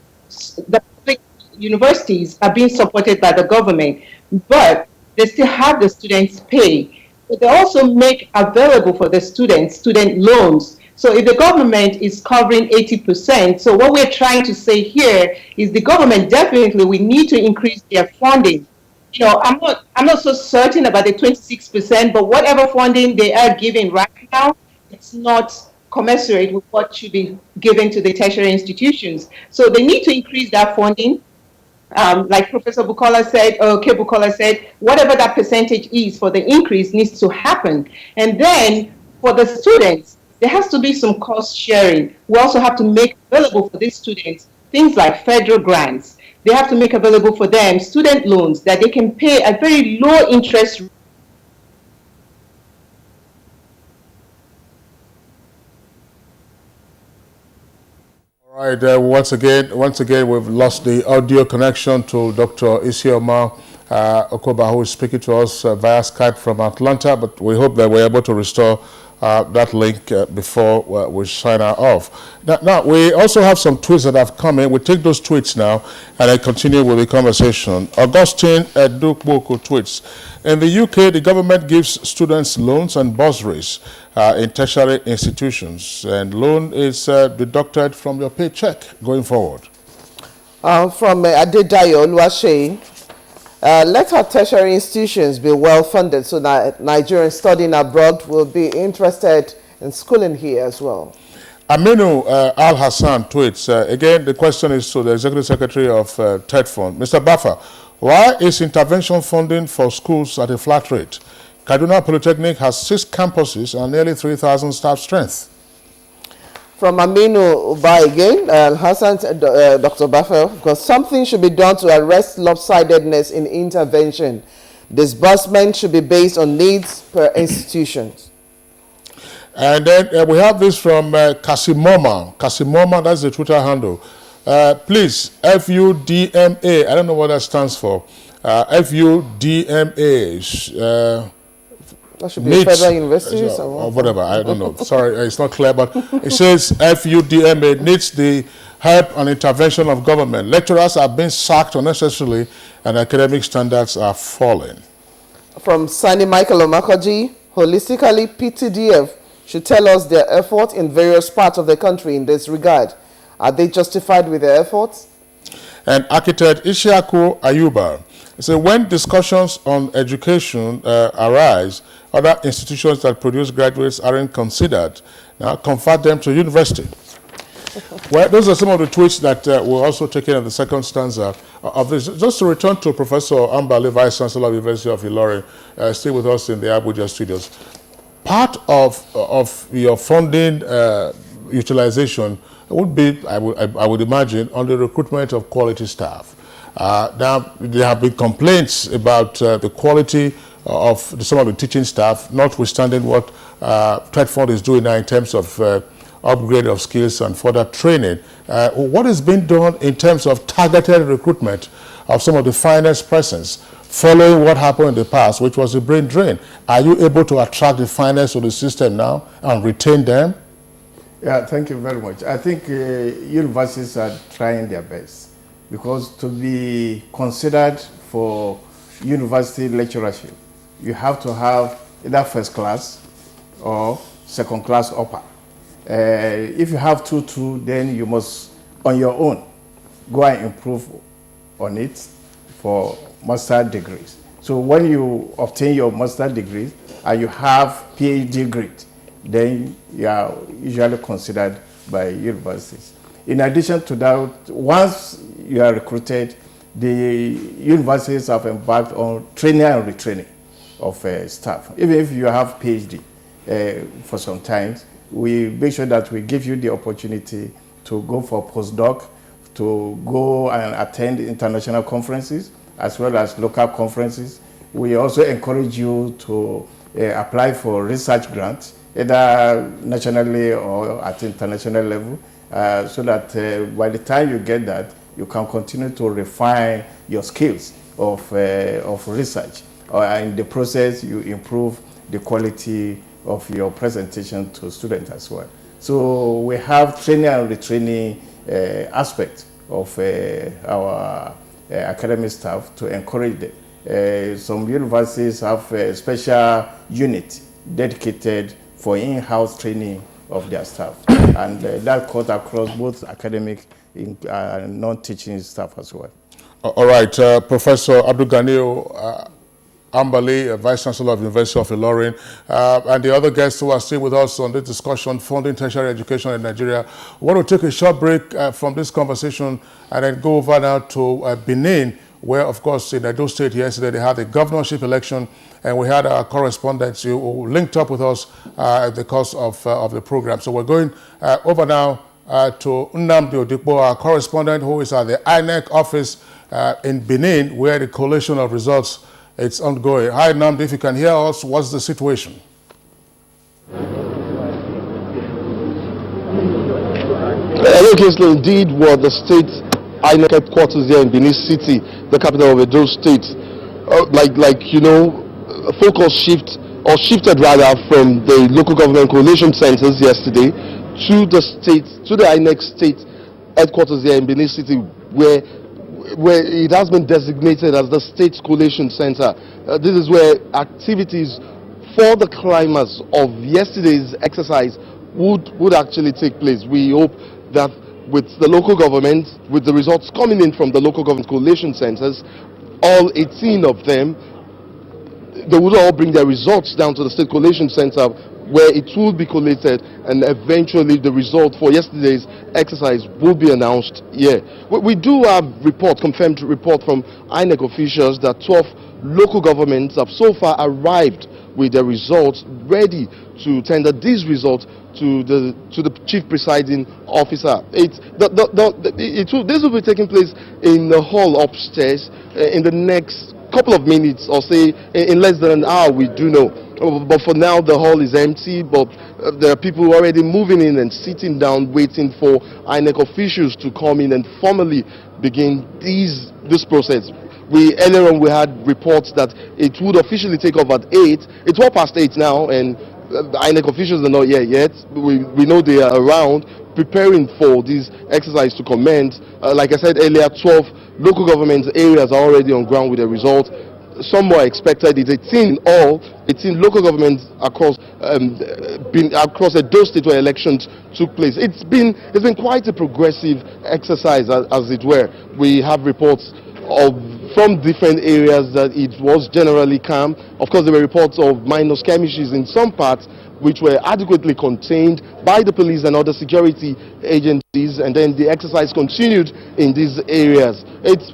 the public universities are being supported by the government, but they still have the students pay. But they also make available for the students student loans. So if the government is covering 80%, so what we're trying to say here is the government definitely, we need to increase their funding. You know, I'm not so certain about the 26%, but whatever funding they are giving right now, it's not commensurate with what should be given to the tertiary institutions. So they need to increase that funding. Like Professor Bukola said, Bukola said, whatever that percentage is for the increase needs to happen. And then for the students, there has to be some cost sharing. We also have to make available for these students things like federal grants. They have to make available for them student loans that they can pay at very low interest. All right, once again, we've lost the audio connection to Dr. Ize-Iyamu Okoba, who is speaking to us via Skype from Atlanta, but we hope that we're able to restore that link before we sign off. Now, we also have some tweets that have come in. We take those tweets now and I continue with the conversation. Augustine Edukboku tweets, in the UK, the government gives students loans and bursaries in tertiary institutions, and loan is deducted from your paycheck going forward. From Adedayo Oluwaseyi, let our tertiary institutions be well funded so that Nigerians studying abroad will be interested in schooling here as well. Aminu Al Hassan tweets, again, the question is to the Executive Secretary of TED Fund. Mr. Baffa, why is intervention funding for schools at a flat rate? Kaduna Polytechnic has 6 campuses and nearly 3,000 staff strength. From Aminu Uba again, Hassan, Dr. Baffa, because something should be done to arrest lopsidedness in intervention. Disbursement should be based on needs per institutions. And then we have this from Kasimoma. Kasimoma, that's the Twitter handle. Please, FUDMA, I don't know what that stands for. FUDMA. That should be federal universities or whatever, I don't know. Sorry, it's not clear, but it says FUDMA needs the help and intervention of government. Lecturers are being sacked unnecessarily and academic standards are falling. From Sani Michael Omakoji, holistically, PTDF should tell us their effort in various parts of the country in this regard. Are they justified with their efforts? And architect Ishiaku Ayuba, so when discussions on education arise, other institutions that produce graduates aren't considered. Now convert them to university. Well, those are some of the tweets that were also taken in the second stanza of this. Just to return to Professor Ambali, Vice Chancellor of the University of Ilorin, still with us in the Abuja studios. Part of your funding utilization would be, I would imagine, on the recruitment of quality staff. Now, there have been complaints about the quality of some of the teaching staff, notwithstanding what TED Fund is doing now in terms of upgrade of skills and further training. What is being done in terms of targeted recruitment of some of the finest persons following what happened in the past, which was a brain drain? Are you able to attract the finest to the system now and retain them? Yeah, thank you very much. I think universities are trying their best, because to be considered for university lecturership, you have to have either first class or second class upper. If you have 2-2, then you must, on your own, go and improve on it for master degrees. So when you obtain your master degree and you have PhD grade, then you are usually considered by universities. In addition to that, once you are recruited, the universities have embarked on training and retraining of staff. Even if you have PhD for some time, we make sure that we give you the opportunity to go for postdoc, to go and attend international conferences as well as local conferences. We also encourage you to apply for research grants, either nationally or at international level, so that by the time you get that, you can continue to refine your skills of research. In the process, you improve the quality of your presentation to students as well. So we have training and retraining aspect of our academic staff to encourage them. Some universities have a special unit dedicated for in-house training of their staff, and that cuts across both academic and non-teaching staff as well. All right, Professor Abdul-Ganiyu Ambali, Vice Chancellor of the University of Ilorin, and the other guests who are still with us on this discussion, funding tertiary education in Nigeria. We want to take a short break from this conversation and then go over now to Benin, where, of course, in Edo State yesterday, they had a governorship election, and we had our correspondents who linked up with us at the course of the program. So we're going over now to Nnamdi Odikpo, our correspondent, who is at the INEC office in Benin, where the collation of results it's ongoing. Hi, Nnamdi, if you can hear us, what's the situation? Hello, Kingsley. Indeed, were the state INEC headquarters here in Benin City, the capital of Edo State. Focus shifted rather from the local government coalition centers yesterday to the INEC state headquarters here in Benin City, where it has been designated as the State Collation Center. This is where activities for the climax of yesterday's exercise would actually take place. We hope that with the local government, with the results coming in from the local government collation centers, all 18 of them, they would all bring their results down to the State Collation Center, where it will be collated, and eventually the result for yesterday's exercise will be announced here. We do have confirmed report from INEC officials that 12 local governments have so far arrived with their results, ready to tender these results to the chief presiding officer. This will be taking place in the hall upstairs in the next couple of minutes, or say in less than an hour, we do know. But for now, the hall is empty, but there are people already moving in and sitting down waiting for INEC officials to come in and formally begin this process. Earlier on we had reports that it would officially take off at 8. It's 8:12 now, and the INEC officials are not here yet. We know they are around preparing for this exercise to commence. Like I said earlier, 12 local government areas are already on ground with the result. Some more expected. It's 18 in all. 18 local governments across Edo State where elections took place. It's been quite a progressive exercise, as it were. We have reports from different areas that it was generally calm. Of course, there were reports of minor skirmishes in some parts, which were adequately contained by the police and other security agencies, and then the exercise continued in these areas. It's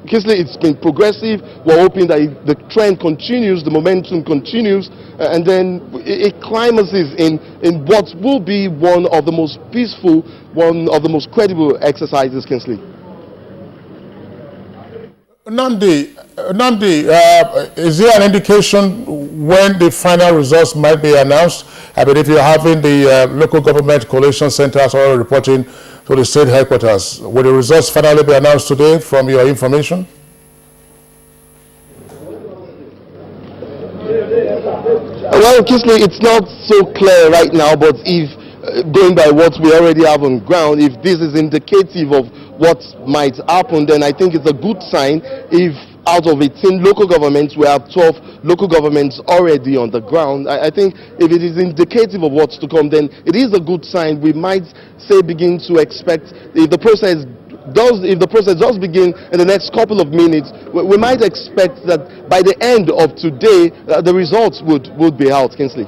been progressive. We're hoping that the trend continues, the momentum continues, and then it climaxes in what will be one of the most peaceful, one of the most credible exercises, Kingsley. Nnamdi, is there an indication when the final results might be announced? I mean, if you're having the local government coalition centers already reporting to the state headquarters, will the results finally be announced today from your information? Well, Kisley, it's not so clear right now, but if going by what we already have on ground, if this is indicative of what might happen, then I think it's a good sign. If out of 18 local governments, we have 12 local governments already on the ground. I think if it is indicative of what's to come, then it is a good sign. We might say begin to expect, if the process does begin in the next couple of minutes, we might expect that by the end of today, the results would be out, Kingsley.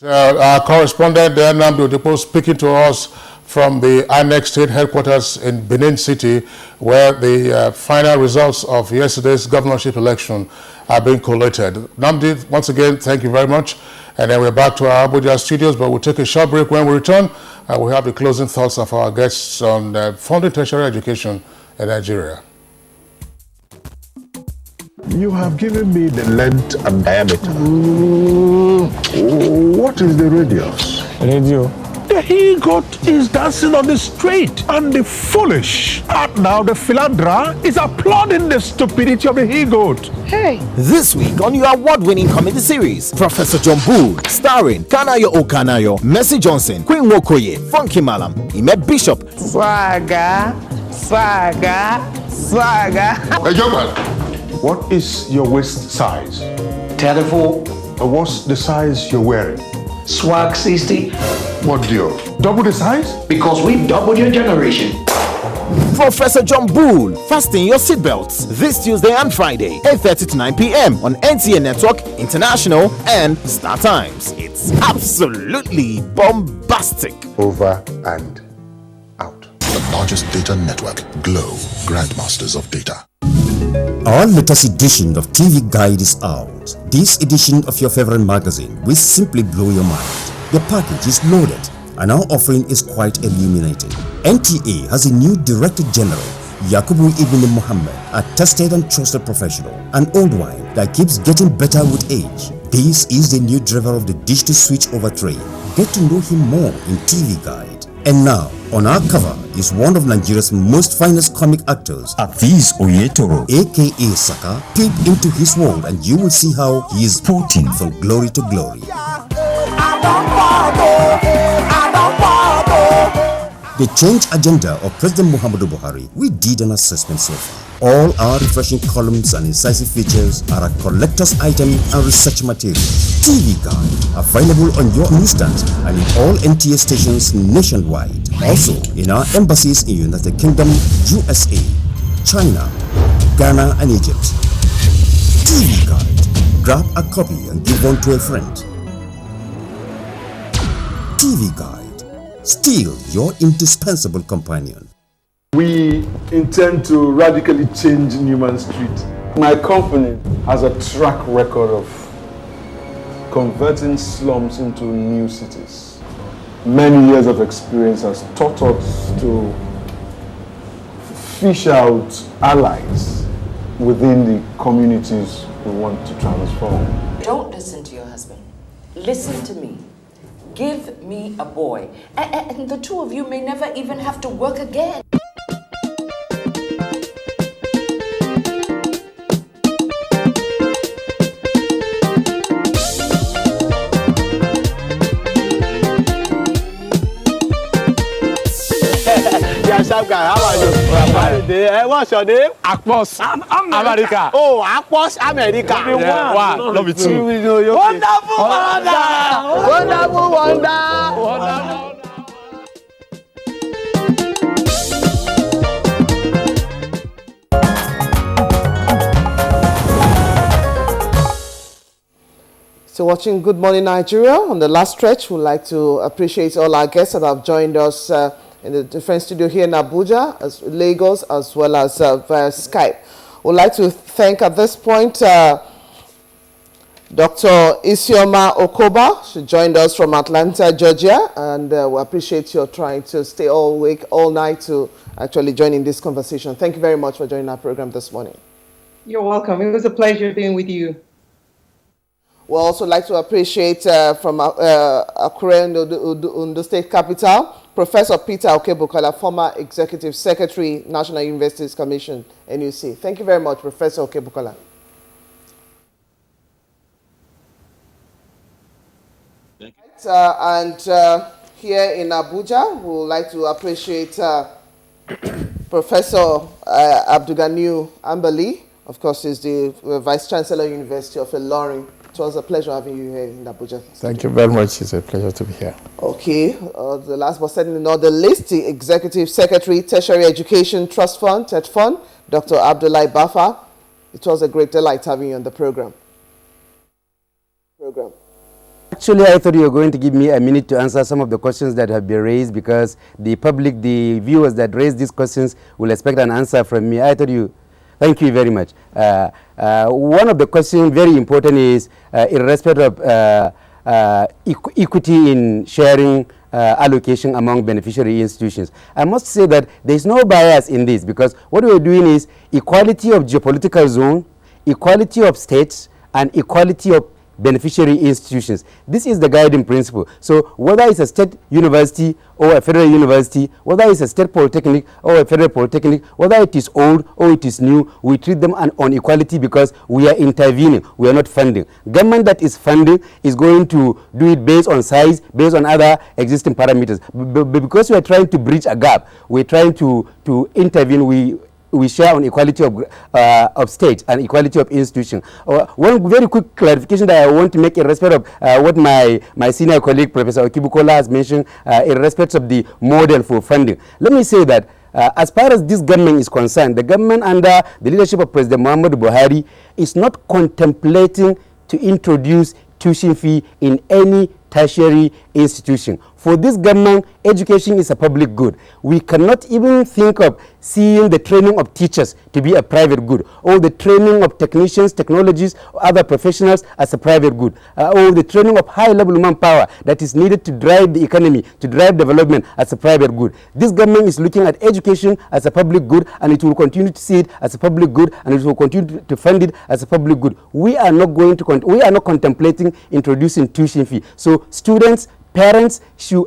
Our correspondent, Anambra, speaking to us from the Annex State Headquarters in Benin City, where the final results of yesterday's governorship election are being collated. Namdi, once again, thank you very much. And then we're back to our Abuja studios, but we'll take a short break. When we return, we'll have the closing thoughts of our guests on funding tertiary education in Nigeria. You have given me the length and diameter. What is the radius? Radio. The he-goat is dancing on the street, and the foolish art now the philandra is applauding the stupidity of the he-goat. Hey! This week on your award-winning comedy series, Professor John Bull, starring Kanayo Okanayo, Mercy Johnson, Queen Wokoye, Funky Malam, Ime Bishop. Swagger, swagger, swagger. Hey, young man, what is your waist size? 34. What's the size you're wearing? Swag 60. What deal? Double the size? Because we doubled your generation. Professor John Bull, fasten your seatbelts this Tuesday and Friday, 8:30 to 9 p.m. on NTA Network, International, and Star Times. It's absolutely bombastic. Over and the largest data network, Glow, Grandmasters of Data. Our latest edition of TV Guide is out. This edition of your favorite magazine will simply blow your mind. The package is loaded and our offering is quite illuminating. NTA has a new Director General, Yakubu Ibn Muhammad, a tested and trusted professional, an old wine that keeps getting better with age. This is the new driver of the digital switch over train. Get to know him more in TV Guide. And now, on our cover is one of Nigeria's most finest comic actors, Afiz Oyetoro, aka Saka. Peep into his world and you will see how he is porting from glory to glory. The change agenda of President Muhammadu Buhari, we did an assessment so far. All our refreshing columns and incisive features are a collector's item and research material. TV Guide, available on your newsstands and in all NTA stations nationwide. Also in our embassies in United Kingdom, USA, China, Ghana and Egypt. TV Guide, grab a copy and give one to a friend. TV Guide, still your indispensable companion. We intend to radically change Newman Street. My company has a track record of converting slums into new cities. Many years of experience has taught us to fish out allies within the communities we want to transform. Don't listen to your husband. Listen to me. Give me a boy. And the two of you may never even have to work again. Sharp guy, how are you? What's your name? Akpos. America. Oh, Akpos America. One. Love you too. Wonderful wonder. Wonderful wonder. Wonderful. So watching Good Morning Nigeria on the last stretch, we'd like to appreciate all our guests that have joined us in the different studio here in Abuja, Lagos, as well as via Skype. We'd like to thank at this point Dr. Ize-Iyamu Okoba. She joined us from Atlanta, Georgia, and we appreciate your trying to stay all week, all night to actually join in this conversation. Thank you very much for joining our program this morning. You're welcome. It was a pleasure being with you. We'd also like to appreciate from Akure, Ondo State Capital, Professor Peter Okebukola, former Executive Secretary, National Universities Commission, NUC. Thank you very much, Professor Okebukola. Thank you. Here in Abuja, we would like to appreciate Professor Abdulganiu Ambali. Of course, he's the Vice Chancellor, University of Ilorin. It was a pleasure having you here in Abuja. Thank you very much. It's a pleasure to be here. Okay. The last but certainly not the least, the Executive Secretary, Tertiary Education Trust Fund, TED Fund, Dr. Abdullahi Bafa. It was a great delight having you on the program. Actually, I thought you were going to give me a minute to answer some of the questions that have been raised, because the public, the viewers that raised these questions will expect an answer from me. I thought you... Thank you very much. One of the questions, very important, is in respect of equity in sharing allocation among beneficiary institutions. I must say that there is no bias in this, because what we are doing is equality of geopolitical zone, equality of states, and equality of beneficiary institutions. This is the guiding principle. So whether it's a state university or a federal university, whether it's a state polytechnic or a federal polytechnic, whether it is old or it is new, we treat them on equality, because we are intervening, we are not funding. Government that is funding is going to do it based on size, based on other existing parameters. But because we are trying to bridge a gap, we're trying to intervene, we share on equality of state and equality of institution. One very quick clarification that I want to make in respect of what my senior colleague, Professor Okebukola, has mentioned in respect of the model for funding. Let me say that as far as this government is concerned, the government under the leadership of President Muhammadu Buhari is not contemplating to introduce tuition fee in any tertiary institution. For this government, education is a public good. We cannot even think of seeing the training of teachers to be a private good, or the training of technicians, technologists, or other professionals as a private good, or the training of high-level manpower that is needed to drive the economy, to drive development as a private good. This government is looking at education as a public good, and it will continue to see it as a public good, and it will continue to fund it as a public good. We are not going to we are not contemplating introducing tuition fee. So students, parents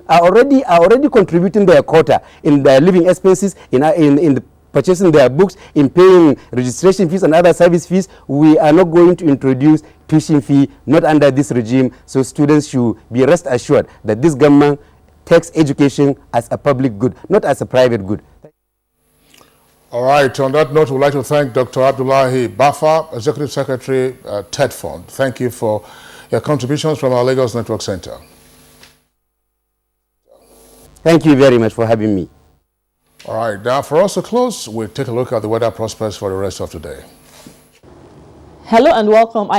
are already contributing their quota in their living expenses, in the purchasing their books, in paying registration fees and other service fees. We are not going to introduce tuition fee, not under this regime. So students should be rest assured that this government takes education as a public good, not as a private good. All right. On that note, we'd like to thank Dr. Abdullahi Bafa, Executive Secretary, TED Fund. Thank you for your contributions from our Lagos Network Center. Thank you very much for having me. All right. Now, for us to close, we'll take a look at the weather prospects for the rest of the day. Hello and welcome.